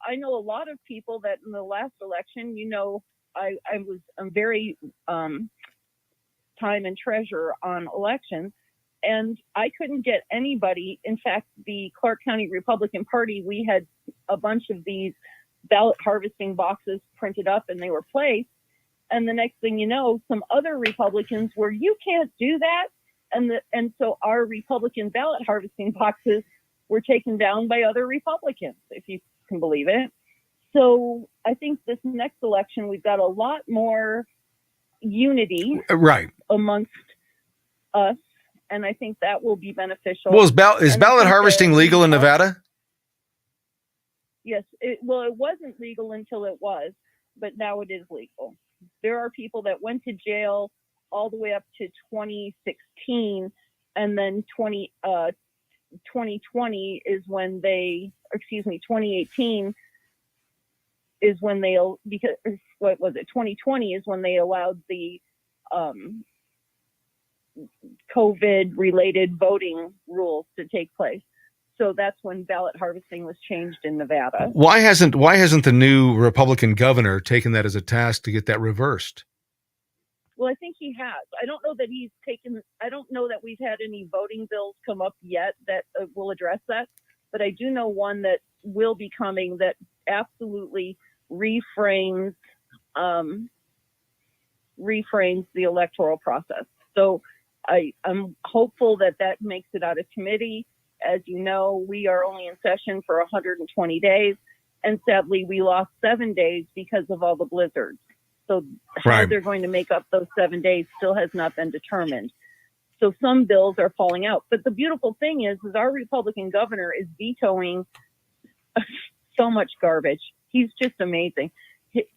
I know a lot of people that in the last election, I'm very time and treasure on elections. And I couldn't get anybody. In fact, the Clark County Republican Party, we had a bunch of these ballot harvesting boxes printed up and they were placed. And the next thing you know, some other Republicans were, you can't do that. And so our Republican ballot harvesting boxes were taken down by other Republicans, if you can believe it. So I think this next election, we've got a lot more unity amongst us. And I think that will be beneficial. Well, is ballot harvesting legal in Nevada? Yes. It wasn't legal until it was, but now it is legal. There are people that went to jail all the way up to 2016, and then 2020 is when 2018 is when because what was it? 2020 is when they allowed the COVID-related voting rules to take place. So that's when ballot harvesting was changed in Nevada. Why hasn't the new Republican governor taken that as a task to get that reversed? Well, I think he has. I don't know that we've had any voting bills come up yet that will address that. But I do know one that will be coming that absolutely reframes reframes the electoral process. So I'm hopeful that that makes it out of committee. As you know, we are only in session for 120 days. And sadly, we lost 7 days because of all the blizzards. So how they're going to make up those 7 days still has not been determined. So some bills are falling out. But the beautiful thing is our Republican governor is vetoing so much garbage. He's just amazing.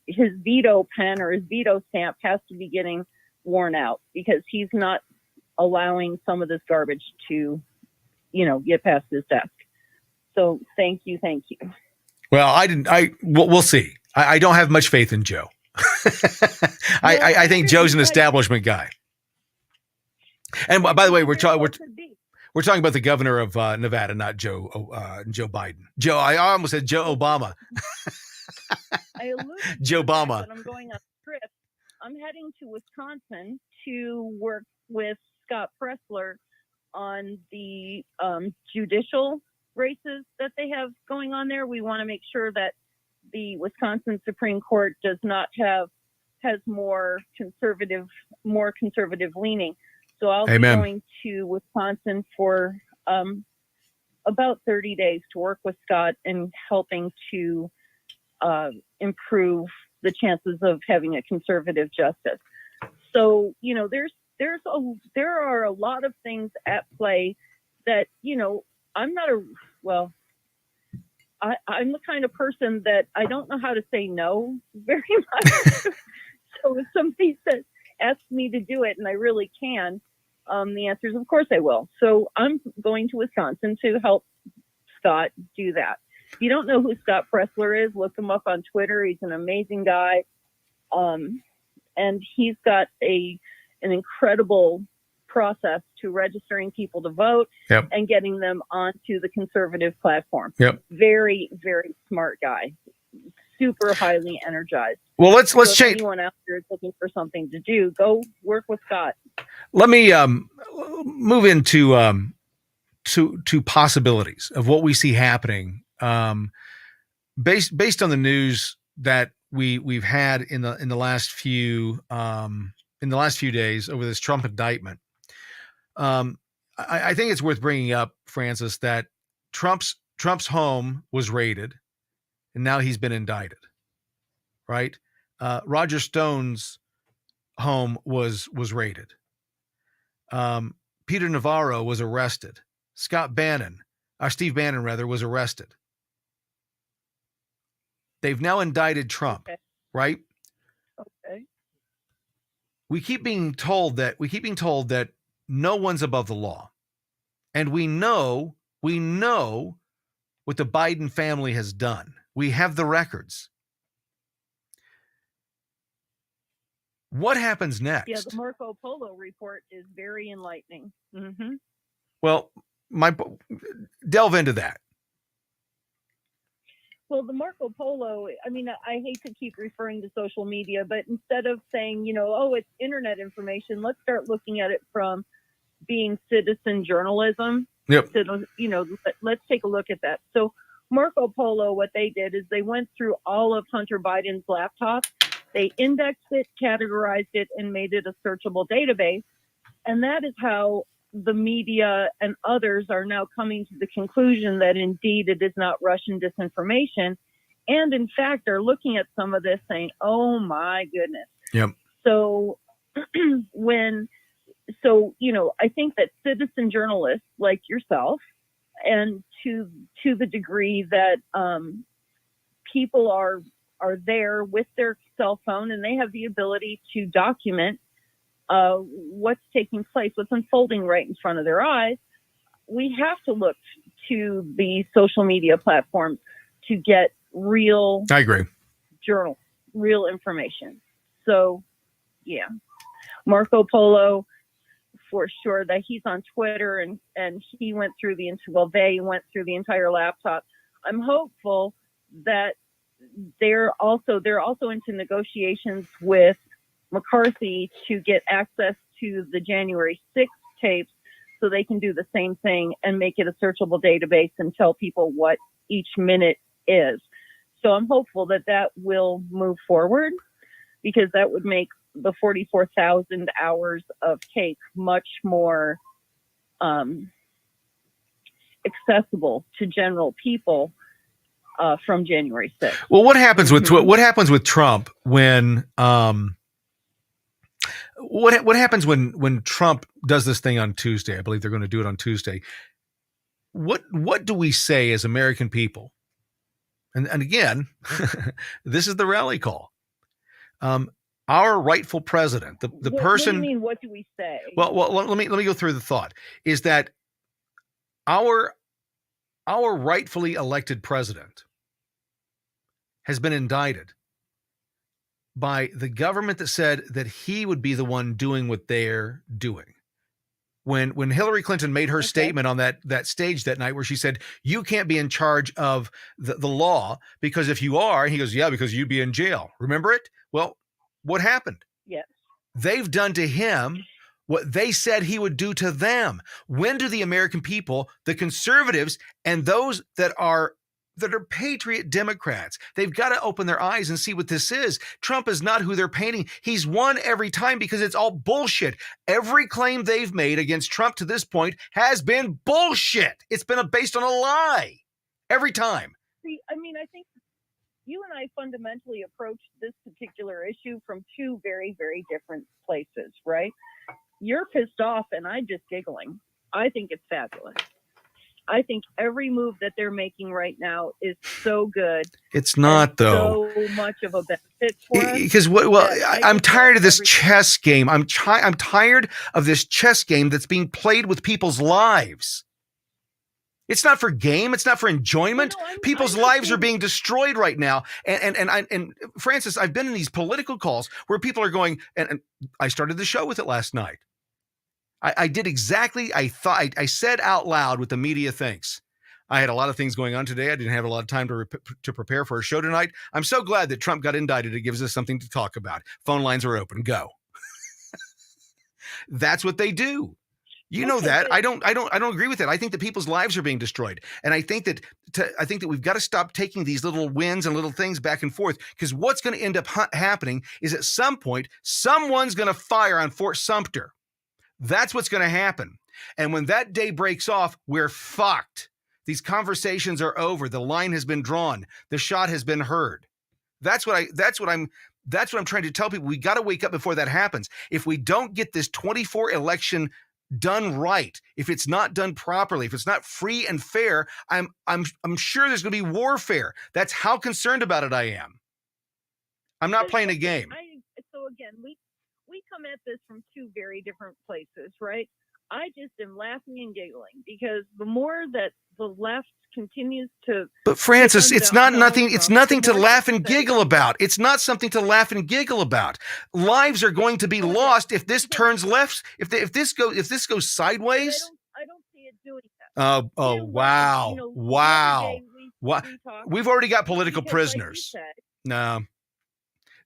His veto pen or his veto stamp has to be getting worn out because he's not allowing some of this garbage to, get past his desk. So thank you. Well, we'll see. I don't have much faith in Joe. I think Joe's an establishment guy. And by the way, we're talking about the governor of Nevada, not Joe Biden. I almost said Joe Obama. I alluded Joe Obama. I'm going on a trip. I'm heading to Wisconsin to work with Scott Pressler on the judicial races that they have going on there. We want to make sure that the Wisconsin Supreme Court has more conservative leaning. So I'll be going to Wisconsin for about 30 days to work with Scott and helping to improve the chances of having a conservative justice. So, there are a lot of things at play that, I'm the kind of person that I don't know how to say no very much. So if somebody asks me to do it and I really can, the answer is, of course I will. So I'm going to Wisconsin to help Scott do that. If you don't know who Scott Pressler is, look him up on Twitter. He's an amazing guy. And he's got an incredible process to registering people to vote and getting them onto the conservative platform. Very, very smart guy. Super highly energized. Well, let's if change. Anyone out there is looking for something to do, go work with Scott. Let me move into to possibilities of what we see happening based on the news that we've had in the last few days over this Trump indictment. I think it's worth bringing up, Francis, that Trump's home was raided, and now he's been indicted. Right? Roger Stone's home was raided. Peter Navarro was arrested. Steve Bannon was arrested. They've now indicted Trump, right? Okay. We keep being told that no one's above the law. And we know what the Biden family has done. We have the records. What happens next? Yeah, the Marco Polo report is very enlightening. Mm-hmm. Well, delve into that. Well, the Marco Polo, I hate to keep referring to social media, but instead of saying, it's internet information, let's start looking at it from being citizen journalism. Yep. So, let's take a look at that. So Marco Polo, what they did is they went through all of Hunter Biden's laptops. They indexed it, categorized it, and made it a searchable database. And that is how the media and others are now coming to the conclusion that indeed it is not Russian disinformation. And in fact, are looking at some of this saying, oh my goodness. Yep. So I think that citizen journalists like yourself, and to the degree that people are there with their cell phone and they have the ability to document what's taking place, what's unfolding right in front of their eyes, we have to look to the social media platforms to get real real information. So, yeah, Marco Polo, for sure, that he's on Twitter and he went through they went through the entire laptop. I'm hopeful that they're also into negotiations with McCarthy to get access to the January 6th tapes so they can do the same thing and make it a searchable database and tell people what each minute is. So I'm hopeful that will move forward, because that would make the 44,000 hours of tape much more accessible to general people from January 6th. Well, what happens with Trump when what happens when Trump does this thing on Tuesday? I believe they're going to do it on Tuesday. What do we say as American people? And again, this is the rally call. Our rightful president, the person. What do you mean? What do we say? Well, let me go through the thought. Is that our rightfully elected president has been indicted by the government that said that he would be the one doing what they're doing. When Hillary Clinton made her statement on that stage that night where she said, you can't be in charge of the law because if you are, he goes, yeah, because you'd be in jail. Remember it? Well, what happened? Yes. They've done to him what they said he would do to them. When do the American people, the conservatives, and those that are patriot Democrats, they've got to open their eyes and see what this is. Trump is not who they're painting. He's won every time because it's all bullshit. Every claim they've made against Trump to this point has been bullshit. It's been based on a lie every time. See, I mean, I think you and I fundamentally approach this particular issue from two very, very different places, right? You're pissed off and I'm just giggling. I think it's fabulous. I think every move that they're making right now is so good. It's not, though. So much of a benefit for us. Because I'm tired of this chess game. I'm tired of this chess game that's being played with people's lives. It's not for game. It's not for enjoyment. People's lives are being destroyed right now. And Francis, I've been in these political calls where people are going, and I started the show with it last night. I did exactly, I said out loud what the media thinks. I had a lot of things going on today. I didn't have a lot of time to prepare for a show tonight. I'm so glad that Trump got indicted. It gives us something to talk about. Phone lines are open. Go. That's what they do. You know that. I don't agree with it. I think that people's lives are being destroyed. And I think that we've got to stop taking these little wins and little things back and forth, because what's going to end up happening is at some point, someone's going to fire on Fort Sumter. That's what's going to happen. And when that day breaks off, we're fucked. These conversations are over. The line has been drawn. The shot has been heard. That's what I'm trying to tell people. We got to wake up before that happens. If we don't get this 24 election done right, if it's not done properly, if it's not free and fair, I'm sure there's going to be warfare. That's how concerned about it I am. I'm not playing a game. So again, we come at this from two very different places, right? I just am laughing and giggling because the more that the left continues to. But Francis, it's nothing to laugh and giggle about. It's not something to laugh and giggle about. Lives are going to be lost if this turns left. If this goes sideways. I don't see it doing that. Wow. We've already got political prisoners. No.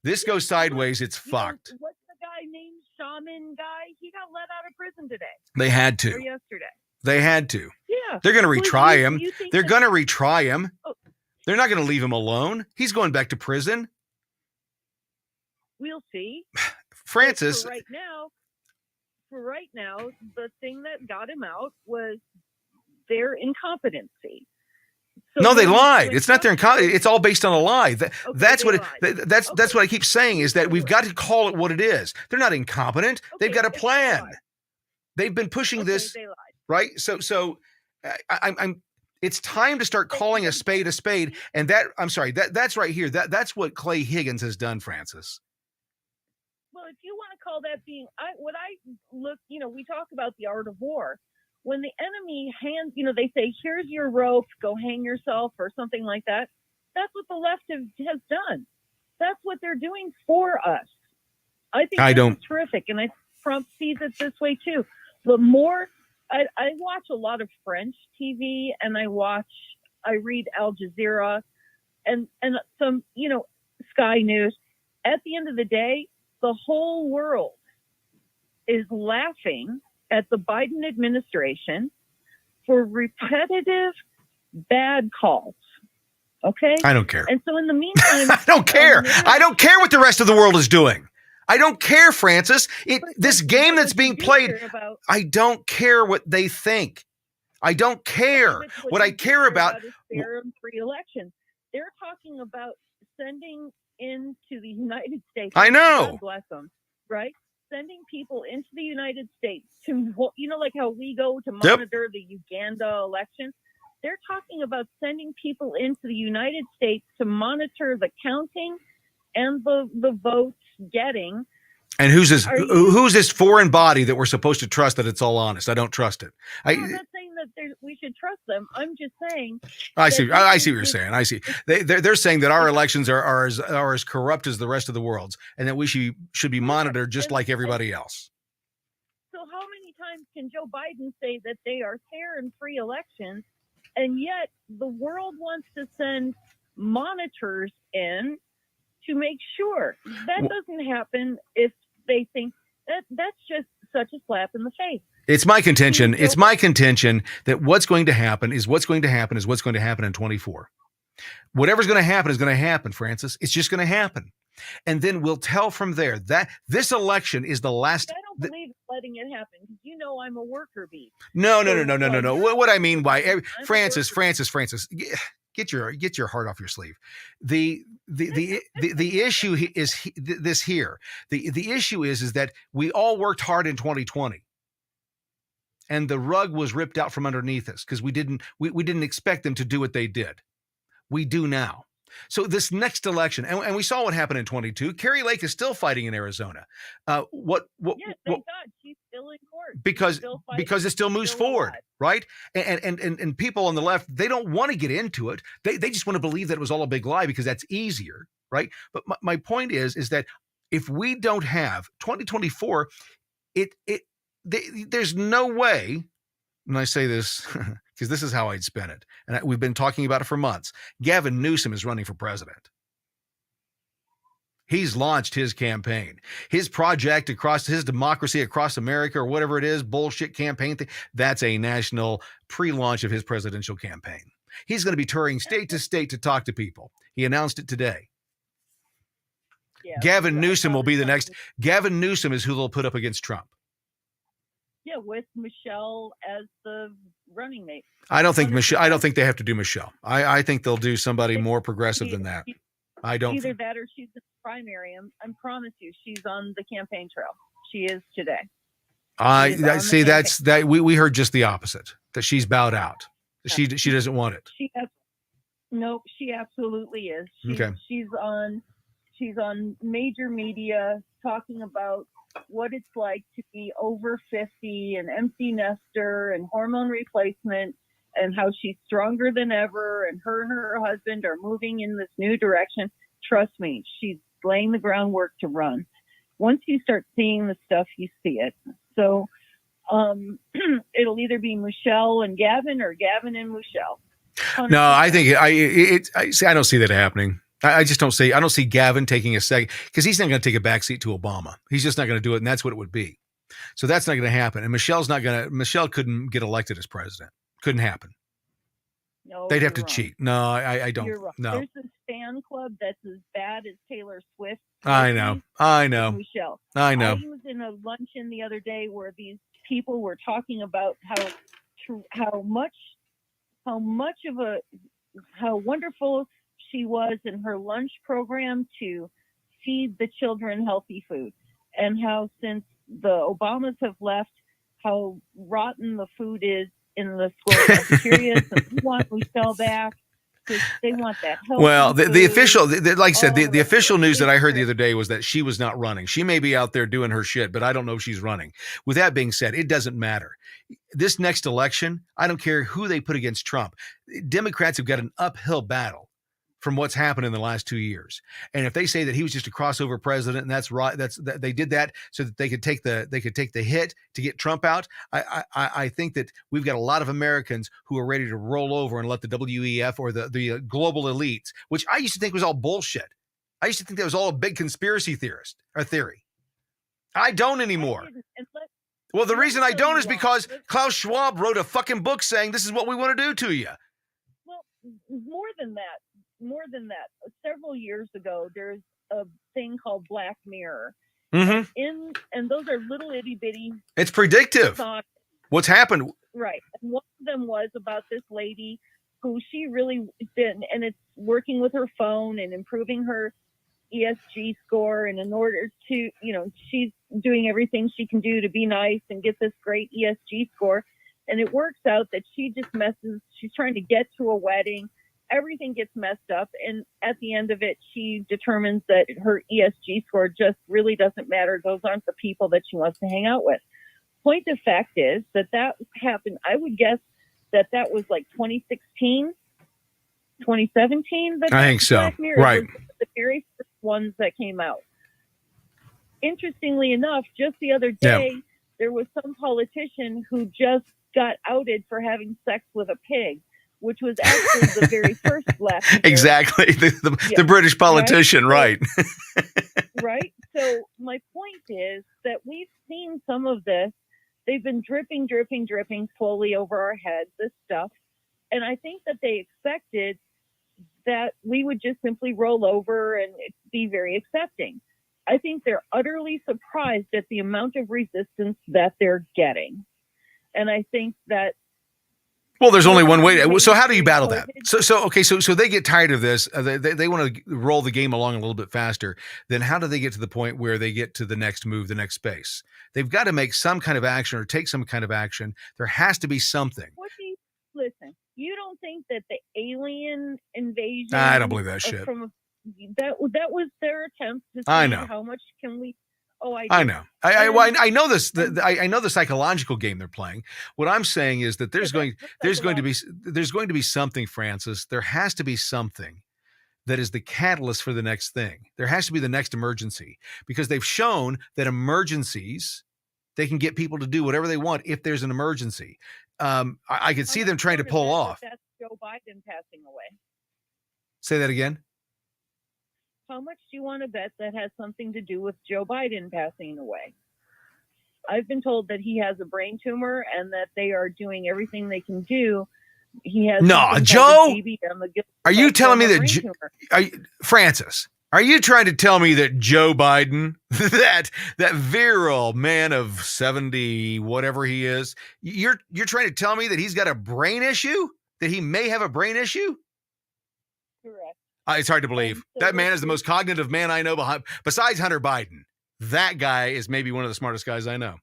This goes sideways, it's fucked. What's the guy named Shaman guy? He got let out of prison today. They had to. Or yesterday. They had to. Yeah. They're going to retry him. They're going to retry him. Oh. They're not going to leave him alone. He's going back to prison. We'll see. Francis. For right now, the thing that got him out was their incompetency. So no, they lied. It's not their incompetence. It's all based on a lie. That's what I keep saying is that we've got to call it what it is. They're not incompetent. They've got a plan. They've been pushing this, right? So I'm. It's time to start calling a spade, and that's right here. That's what Clay Higgins has done, Francis. Well, if you want to call that being, we talk about the art of war. When the enemy hands, they say, here's your rope, go hang yourself or something like that. That's what the left has done. That's what they're doing for us. I think that's terrific. And I think Trump sees it this way too. The more I watch a lot of French TV and I read Al Jazeera and some, Sky News. At the end of the day, the whole world is laughing at the Biden administration for repetitive bad calls. Okay? I don't care. And so in the meantime, I don't care. I don't care what the rest of the world is doing. I don't care, Francis. This game that's being played, I don't care what they think. I don't care. What I care about is fair and free elections. They're talking about sending into the United States. I know. God bless them, right? Sending people into the United States to, like how we go to monitor the Uganda election. They're talking about sending people into the United States to monitor the counting and the votes getting. And who's this foreign body that we're supposed to trust that it's all honest? I don't trust it. I'm not saying that we should trust them. I'm just saying. I see what you're saying. I see. They're saying that our elections are as corrupt as the rest of the world's, and that we should be monitored just like everybody else. So how many times can Joe Biden say that they are fair and free elections, and yet the world wants to send monitors in to make sure that doesn't happen if they think that's just such a slap in the face. It's my contention. It's my contention that what's going to happen is what's going to happen is what's going to happen in 24. Whatever's going to happen is going to happen, Francis. It's just going to happen. And then we'll tell from there that this election is the last. I don't believe letting it happen because I'm a worker bee. No. What I mean by Francis, get your heart off your sleeve. The issue is this here. The issue is that we all worked hard in 2020. And the rug was ripped out from underneath us because we didn't expect them to do what they did. We do now. So this next election, and we saw what happened in 22. Carrie Lake is still fighting in Arizona. Thank God she's still in court. Because it still moves forward, right? And people on the left, they don't want to get into it. They just want to believe that it was all a big lie because that's easier, right? But my point is that if we don't have 2024, there's no way, and I say this because this is how I'd spin it, and we've been talking about it for months. Gavin Newsom is running for president. He's launched his campaign, his project across his democracy across America or whatever it is, bullshit campaign thing. That's a national pre-launch of his presidential campaign. He's going to be touring state to state to talk to people. He announced it today. Yeah, Gavin Newsom will be the next. Gavin Newsom is who they'll put up against Trump. Yeah, with Michelle as the running mate. I don't think they have to do Michelle. I think they'll do somebody more progressive than that. I don't. Either that or she's the primary. I promise you, she's on the campaign trail. She is today. I see. That's that. We heard just the opposite. That she's bowed out. She doesn't want it. Nope. She absolutely is. Okay. She's on major media talking about what it's like to be over 50, an empty nester and hormone replacement, and how she's stronger than ever, and her husband are moving in this new direction. Trust me, she's laying the groundwork to run. Once you start seeing the stuff, you see it. So it'll either be Michelle and Gavin or Gavin and Michelle. 100%. No, I think I don't see that happening. I just don't see. I don't see Gavin taking a second because he's not going to take a backseat to Obama. He's just not going to do it, and that's what it would be. So that's not going to happen. And Michelle couldn't get elected as president. Couldn't happen. No, they'd have to cheat. No, I don't. You're wrong. No. There's a fan club that's as bad as Taylor Swift. I know. Michelle. I know. I was in a luncheon the other day where these people were talking about how wonderful she was in her lunch program to feed the children healthy food, and how since the Obamas have left, how rotten the food is in the school cafeteria. So we want Michelle back because they want that healthy Well, the food. official, like I said, the official news that I heard the other day was that she was not running. She may be out there doing her shit, but I don't know if she's running. With that being said, it doesn't matter. This next election, I don't care who they put against Trump. Democrats have got an uphill battle from what's happened in the last 2 years. And if they say that he was just a crossover president and that's right, they did that so that they could take the hit to get Trump out. I think that we've got a lot of Americans who are ready to roll over and let the WEF or the global elites, which I used to think was all bullshit. I used to think that was all a big conspiracy theory. I don't anymore. Well, the reason I don't is because Klaus Schwab wrote a fucking book saying this is what we want to do to you. Well, more than that, several years ago, there's a thing called Black Mirror, Mm-hmm. And those are little itty bitty. It's predictive. Thoughts. What's happened? Right. And one of them was about this lady who she really did, and it's working with her phone and improving her ESG score. And in order to, she's doing everything she can do to be nice and get this great ESG score. And it works out that she's trying to get to a wedding. Everything gets messed up. And at the end of it, she determines that her ESG score just really doesn't matter. Those aren't the people that she wants to hang out with. Point of fact is that happened. I would guess that was like 2016, 2017. I think so. Right. Was the very first ones that came out. Interestingly enough, just the other day, there was some politician who just got outed for having sex with a pig, which was actually the very first left. Exactly. The British politician, right? Right. So my point is that we've seen some of this. They've been dripping slowly over our heads, this stuff. And I think that they expected that we would just simply roll over and be very accepting. I think they're utterly surprised at the amount of resistance that they're getting. And I think that well, there's only one way. So how do you battle that? So they get tired of this. They want to roll the game along a little bit faster. Then how do they get to the point where they get to the next move, the next space? They've got to make some kind of action or take some kind of action. There has to be something. Listen, you don't think that the alien invasion? I don't believe that shit. That was their attempt to see how much can we. Oh, I know. I know this. I know the psychological game they're playing. What I'm saying is that there's going to be something, Francis. There has to be something that is the catalyst for the next thing. There has to be the next emergency, because they've shown that emergencies, they can get people to do whatever they want if there's an emergency. I could see them trying to pull off. That's Joe Biden passing away. Say that again. How much do you want to bet that has something to do with Joe Biden passing away? I've been told that he has a brain tumor and that they are doing everything they can do. He has Joe. Are you telling me that Francis? Are you trying to tell me that Joe Biden, that virile man of 70, whatever he is, you're trying to tell me that he's got a brain issue? That he may have a brain issue? Correct. It's hard to believe. That man is the most cognitive man I know besides Hunter Biden. That guy is maybe one of the smartest guys I know.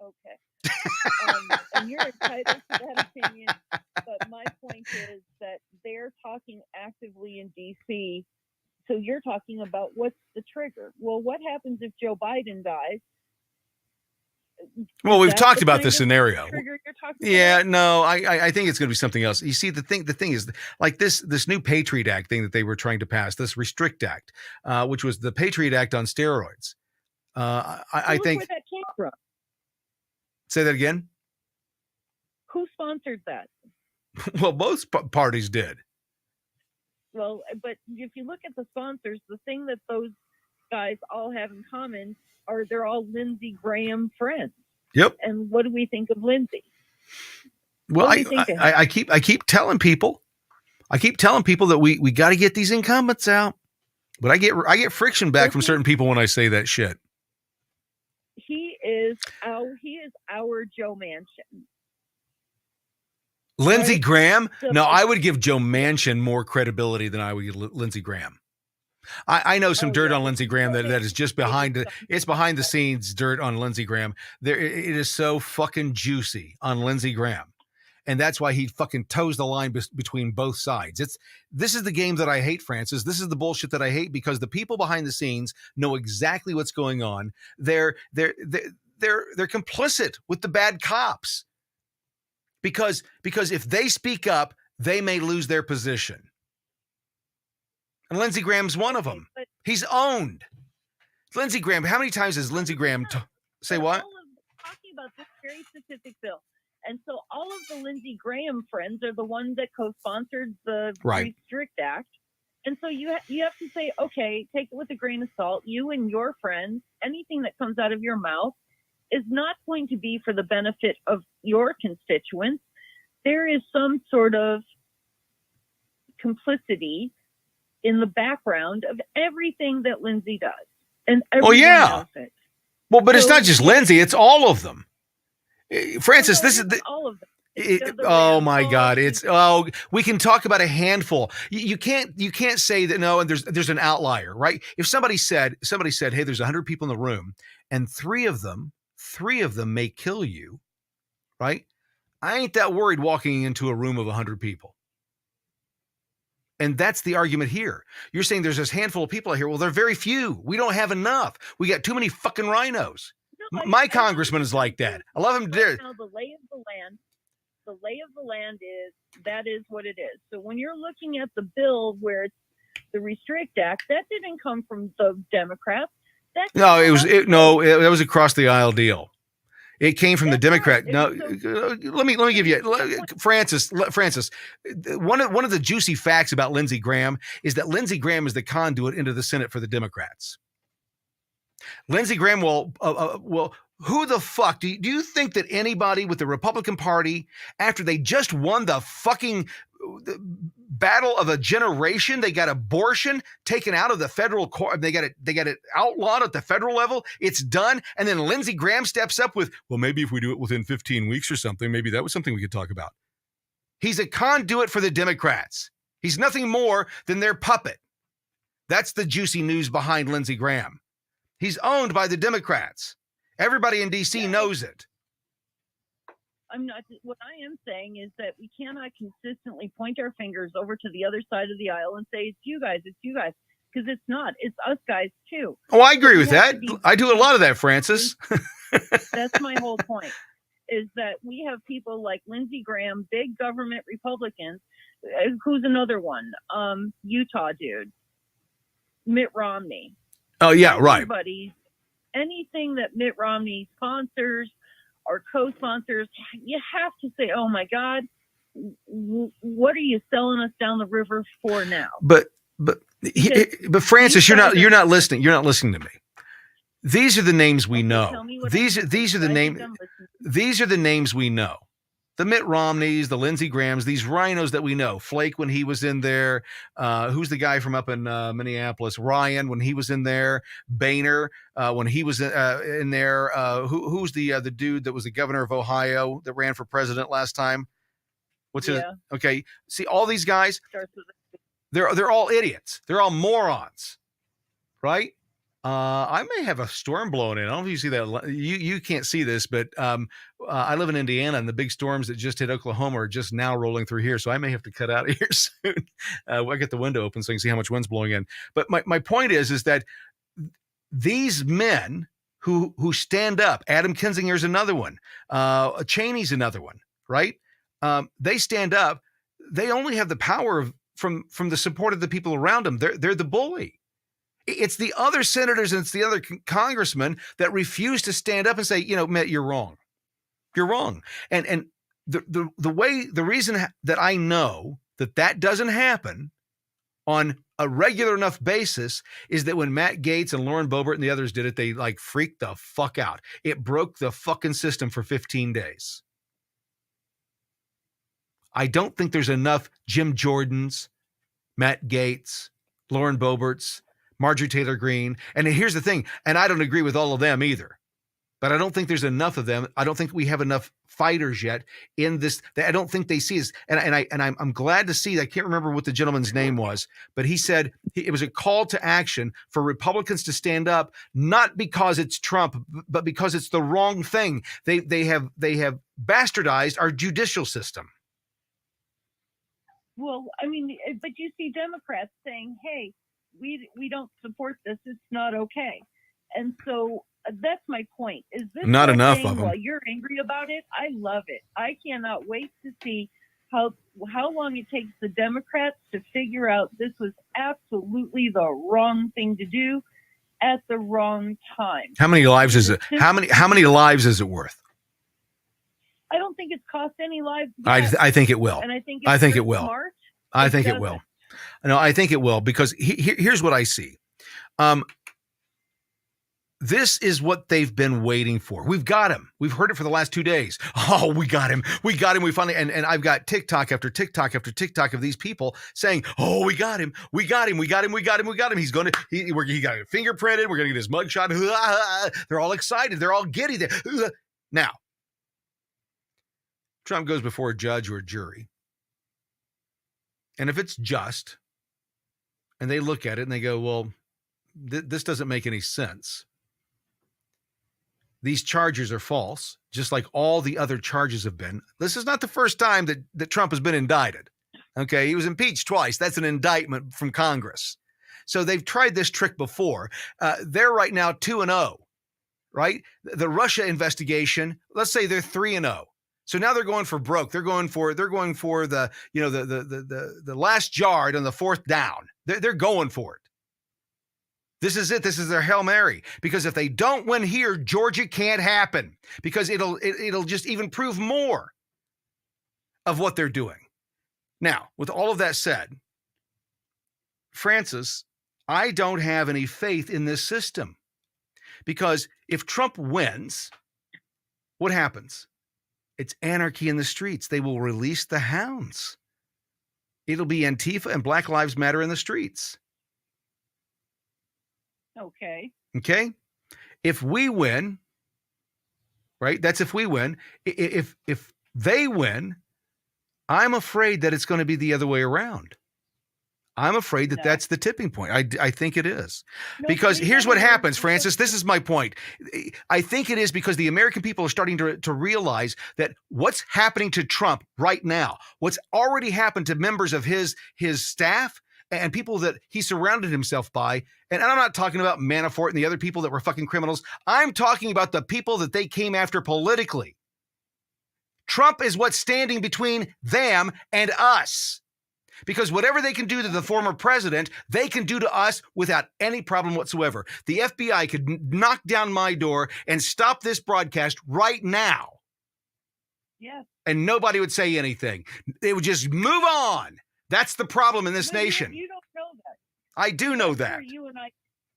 Okay. And you're entitled to that opinion. But my point is that they're talking actively in D.C. So you're talking about what's the trigger. Well, what happens if Joe Biden dies? Well, we've talked about this scenario. Yeah, no, I think it's going to be something else. You see, the thing is, like this new Patriot Act thing that they were trying to pass, this Restrict Act, which was the Patriot Act on steroids. I think. Where that came from. Say that again. Who sponsored that? Well, both parties did. Well, but if you look at the sponsors, the thing that those guys all have in common are they're all Lindsey Graham friends. Yep. And what do we think of Lindsey? Well, I keep telling people that we got to get these incumbents out, but I get friction back from certain people when I say that shit. He is our Joe Manchin. Lindsey Graham? No, I would give Joe Manchin more credibility than I would give Lindsey Graham. I know some dirt on Lindsey Graham that is just behind the scenes dirt on Lindsey Graham. It is so fucking juicy on Lindsey Graham. And that's why he fucking toes the line between both sides. This is the game that I hate, Francis. This is the bullshit that I hate, because the people behind the scenes know exactly what's going on. They're complicit with the bad cops. Because if they speak up, they may lose their position. And Lindsey Graham's one of them. He's owned. Lindsey Graham, how many times has Lindsey Graham say what? Talking about this very specific bill. And so all of the Lindsey Graham friends are the ones that co-sponsored the Restrict Act. And so you have to say, okay, take it with a grain of salt. You and your friends, anything that comes out of your mouth is not going to be for the benefit of your constituents. There is some sort of complicity in the background of everything that Lindsey does. And Oh, everyone yeah. knows it. Well, but it's So not just Lindsay, it's all of them. Francis, this is all of them. oh my God! We can talk about a handful. You can't say that no, and there's an outlier, right? If somebody said, hey, there's 100 people in the room, and three of them may kill you, right? I ain't that worried walking into a room of 100 people. And that's the argument here. You're saying there's this handful of people out here. Well, they're very few. We don't have enough. We got too many fucking rhinos. No, my congressman is like that. I love him. Now, the lay of the land is what it is. So when you're looking at the bill where it's the Restrict Act, that didn't come from the Democrats. It was across the aisle deal. It came from the Democrat. Right. No, let me give you Francis. One of the juicy facts about Lindsey Graham is that Lindsey Graham is the conduit into the Senate for the Democrats. Lindsey Graham will. Who the fuck do you think that anybody with the Republican Party, after they just won the fucking battle of a generation, they got abortion taken out of the federal court, they got it outlawed at the federal level, it's done, and then Lindsey Graham steps up with, well, maybe if we do it within 15 weeks or something, maybe that was something we could talk about. He's a conduit for the Democrats. He's nothing more than their puppet. That's the juicy news behind Lindsey Graham. He's owned by the Democrats. Everybody in D.C. knows it. What I am saying is that we cannot consistently point our fingers over to the other side of the aisle and say, it's you guys, because it's not. It's us guys, too. Oh, I agree with that. I do a lot of that, Francis. That's my whole point, is that we have people like Lindsey Graham, big government Republicans, who's another one, Utah dude, Mitt Romney. Oh, yeah, right. Anything that Mitt Romney sponsors or co-sponsors, you have to say, oh my God, what are you selling us down the river for now? But Francis, you're not listening. You're not listening to me. These are the names we know. These are the names we know. The Mitt Romneys, the Lindsey Grahams, these rhinos that we know. Flake when he was in there. Who's the guy from up in Minneapolis? Ryan when he was in there. Boehner when he was in there. Who's the dude that was the governor of Ohio that ran for president last time? What's his? Okay, see all these guys. They're all idiots. They're all morons, right? I may have a storm blowing in. I don't know if you see that. You can't see this, but I live in Indiana, and the big storms that just hit Oklahoma are just now rolling through here. So I may have to cut out of here soon. I get the window open so I can see how much wind's blowing in. But my point is that these men who stand up, Adam Kinzinger's another one, Cheney's another one, right? They stand up. They only have the power from the support of the people around them. They're the bully. It's the other senators and it's the other congressmen that refuse to stand up and say, Mitt, you're wrong. You're wrong. And the reason that I know that doesn't happen on a regular enough basis is that when Matt Gaetz and Lauren Boebert and the others did it, they freaked the fuck out. It broke the fucking system for 15 days. I don't think there's enough Jim Jordans, Matt Gaetz, Lauren Boeberts, Marjorie Taylor Greene. And here's the thing, and I don't agree with all of them either, but I don't think there's enough of them. I don't think we have enough fighters yet in this. I don't think they see us. And I'm glad to see, I can't remember what the gentleman's name was, but he said it was a call to action for Republicans to stand up, not because it's Trump, but because it's the wrong thing. They have bastardized our judicial system. Well, but you see Democrats saying, hey, we don't support this. It's not okay. And so that's my point. Is this not enough of them? While you're angry about it, I love it. I cannot wait to see how long it takes the Democrats to figure out this was absolutely the wrong thing to do at the wrong time. How many lives is it? How many lives is it worth? I don't think it's cost any lives. I think it will. And I think it will. Smart. I think it will. No, I think it will, because here's what I see. This is what they've been waiting for. We've got him. We've heard it for the last 2 days. Oh, we got him. We got him. We finally, and I've got TikTok after TikTok after TikTok of these people saying, oh, we got him. We got him. We got him. We got him. We got him. He got it fingerprinted. We're going to get his mugshot. They're all excited. They're all giddy. Now, Trump goes before a judge or a jury. And if it's just, and they look at it and they go, well, this doesn't make any sense. These charges are false, just like all the other charges have been. This is not the first time that Trump has been indicted. Okay, he was impeached twice. That's an indictment from Congress. So they've tried this trick before. They're right now 2-0, right? The Russia investigation, let's say they're 3-0. So now they're going for broke. They're going for the the last yard on the fourth down. They're going for it. This is it. This is their Hail Mary. Because if they don't win here, Georgia can't happen. Because it'll just even prove more of what they're doing. Now, with all of that said, Francis, I don't have any faith in this system. Because if Trump wins, what happens? It's anarchy in the streets. They will release the hounds. It'll be Antifa and Black Lives Matter in the streets. Okay. If we win, right? That's if we win. If they win, I'm afraid that it's going to be the other way around. I'm afraid that that's the tipping point. I think it is. Because here's what happens, Francis. This is my point. I think it is because the American people are starting to realize that what's happening to Trump right now, what's already happened to members of his staff and people that he surrounded himself by, and I'm not talking about Manafort and the other people that were fucking criminals. I'm talking about the people that they came after politically. Trump is what's standing between them and us. Because whatever they can do to the former president, they can do to us without any problem whatsoever. The FBI could knock down my door and stop this broadcast right now. Yes. And nobody would say anything. They would just move on. That's the problem in this nation. You don't know that. I do know that. You and I,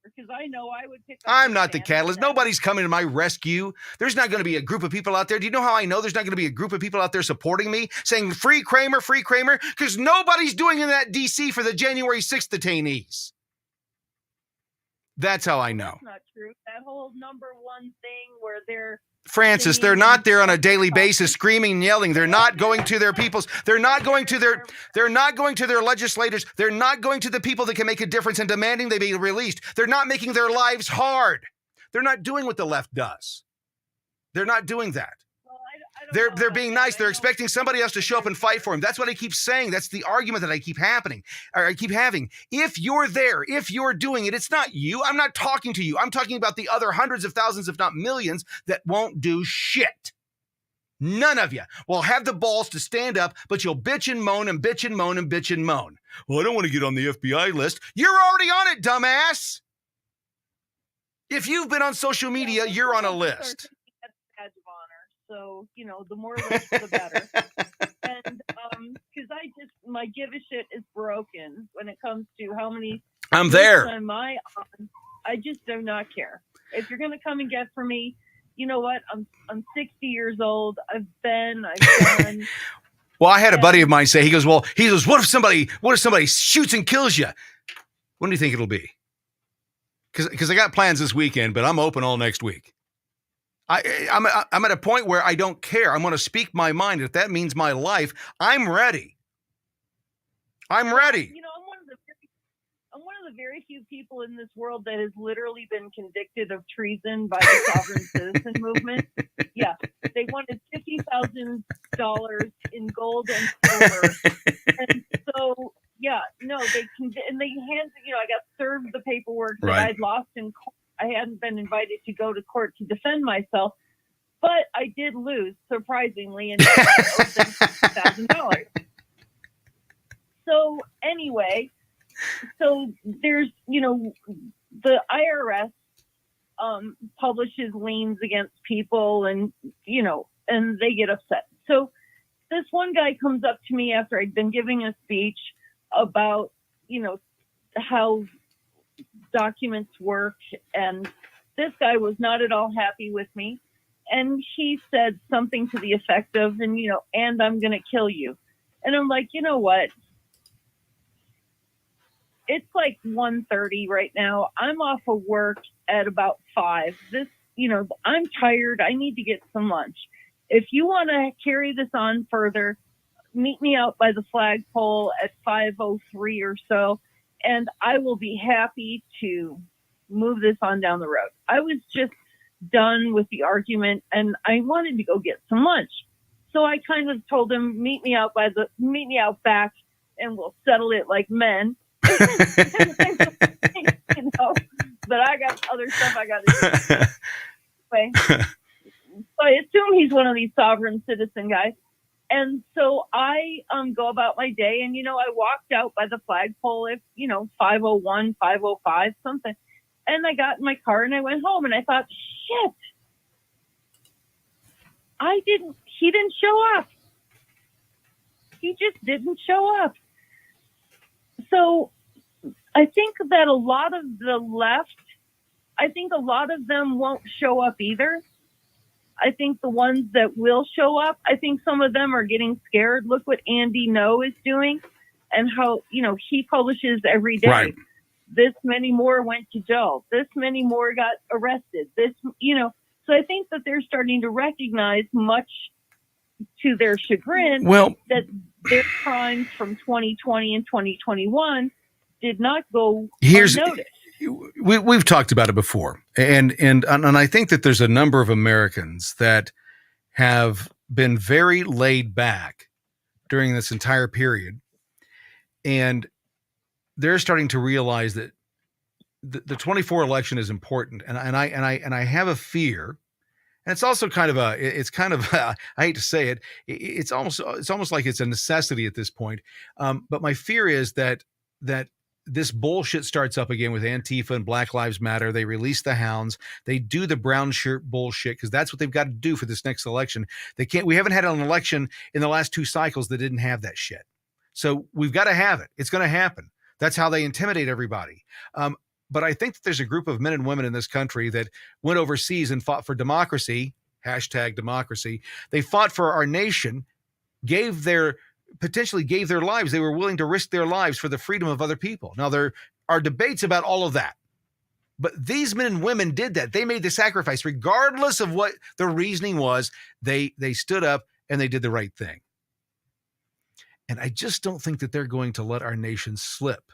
because I know I would pick up. I'm not the catalyst. Nobody's coming to my rescue. There's not going to be a group of people out there. Do you know how I know there's not going to be a group of people out there supporting me saying free Kramer, because nobody's doing in that DC for the January 6th detainees. That's how I know. That's not true. That whole number one thing where they're Francis, they're not there on a daily basis screaming and yelling. They're not going to their peoples. They're not going to their legislators. They're not going to the people that can make a difference and demanding they be released. They're not making their lives hard. They're not doing what the left does. They're not doing that. They're being nice. They're expecting somebody else to show up and fight for them. That's what I keep saying. That's the argument that I keep having. If you're there, if you're doing it, it's not you. I'm not talking to you. I'm talking about the other hundreds of thousands, if not millions, that won't do shit. None of you will have the balls to stand up, but you'll bitch and moan and bitch and moan and bitch and moan. Well, I don't want to get on the FBI list. You're already on it, dumbass. If you've been on social media, you're on a list. So, the more lists, the better. And because my give a shit is broken when it comes to how many. I'm there. I just do not care. If you're going to come and get for me, you know what? I'm 60 years old. I've done. Well, I had a buddy of mine say, he goes, what if somebody shoots and kills you? When do you think it'll be? Because I got plans this weekend, but I'm open all next week. I'm at a point where I don't care. I'm going to speak my mind. If that means my life, I'm ready. I'm ready. I'm one of the very few people in this world that has literally been convicted of treason by the sovereign citizen movement. Yeah, they wanted $50,000 in gold and silver, and so they handed. I got served the paperwork that I'd lost in court. I hadn't been invited to go to court to defend myself, but I did lose, surprisingly, and $50,000. So anyway, there's, the IRS publishes liens against people and they get upset. So this one guy comes up to me after I'd been giving a speech about, how documents work and this guy was not at all happy with me. And he said something to the effect of, and I'm going to kill you. And I'm like, you know what? It's like 1:30 right now. I'm off of work at about 5. I'm tired. I need to get some lunch. If you want to carry this on further, meet me out by the flagpole at 5:03 or so, and I will be happy to move this on down the road. I was just done with the argument, and I wanted to go get some lunch. So I kind of told him, meet me out back, and we'll settle it like men. But I got other stuff I got to do. Anyway, so I assume he's one of these sovereign citizen guys. And so I go about my day, and, I walked out by the flagpole at, 5:01, 5:05, something. And I got in my car and I went home, and I thought, shit, he didn't show up. He just didn't show up. So I think that a lot of the left, a lot of them won't show up either. I think the ones that will show up, I think some of them are getting scared. Look what Andy Ngo is doing and how, he publishes every day. Right. This many more went to jail. This many more got arrested. So I think that they're starting to recognize, much to their chagrin, that their crimes from 2020 and 2021 did not go unnoticed. We've talked about it before, and I think that there's a number of Americans that have been very laid back during this entire period, and they're starting to realize that the 24 election is important, and I have a fear, and it's also kind of I hate to say it, it's almost like it's a necessity at this point, but my fear is that this bullshit starts up again with Antifa and Black Lives Matter. They release the hounds. They do the brown shirt bullshit because that's what they've got to do for this next election. We haven't had an election in the last 2 cycles that didn't have that shit. So we've got to have it. It's going to happen. That's how they intimidate everybody. But I think that there's a group of men and women in this country that went overseas and fought for democracy, #democracy. They fought for our nation, potentially gave their lives. They were willing to risk their lives for the freedom of other people. Now, there are debates about all of that, but these men and women did that. They made the sacrifice, regardless of what the reasoning was. They stood up and they did the right thing. And I just don't think that they're going to let our nation slip.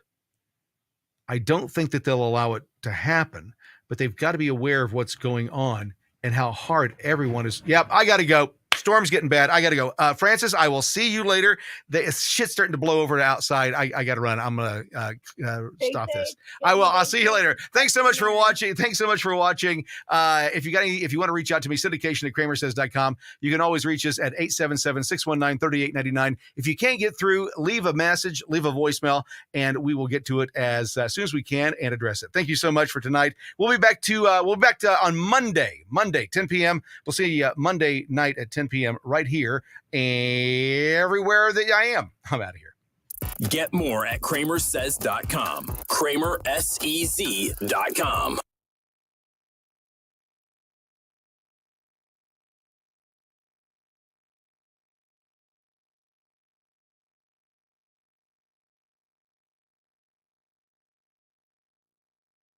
I don't think that they'll allow it to happen, but they've got to be aware of what's going on and how hard everyone is. Yep, I got to go. Storm's getting bad. I got to go. Francis, I will see you later. The shit's starting to blow over to outside. I got to run. I'm going to stop this. I will. I'll see you later. Thanks so much for watching. If you want to reach out to me, syndication at CramerSez.com. You can always reach us at 877-619-3899. If you can't get through, leave a message, leave a voicemail, and we will get to it as soon as we can and address it. Thank you so much for tonight. We'll be back on Monday, 10 p.m. We'll see you Monday night at 10 p.m. right here, everywhere that I am. I'm out of here. Get more at CramerSez.com. CramerSez.com.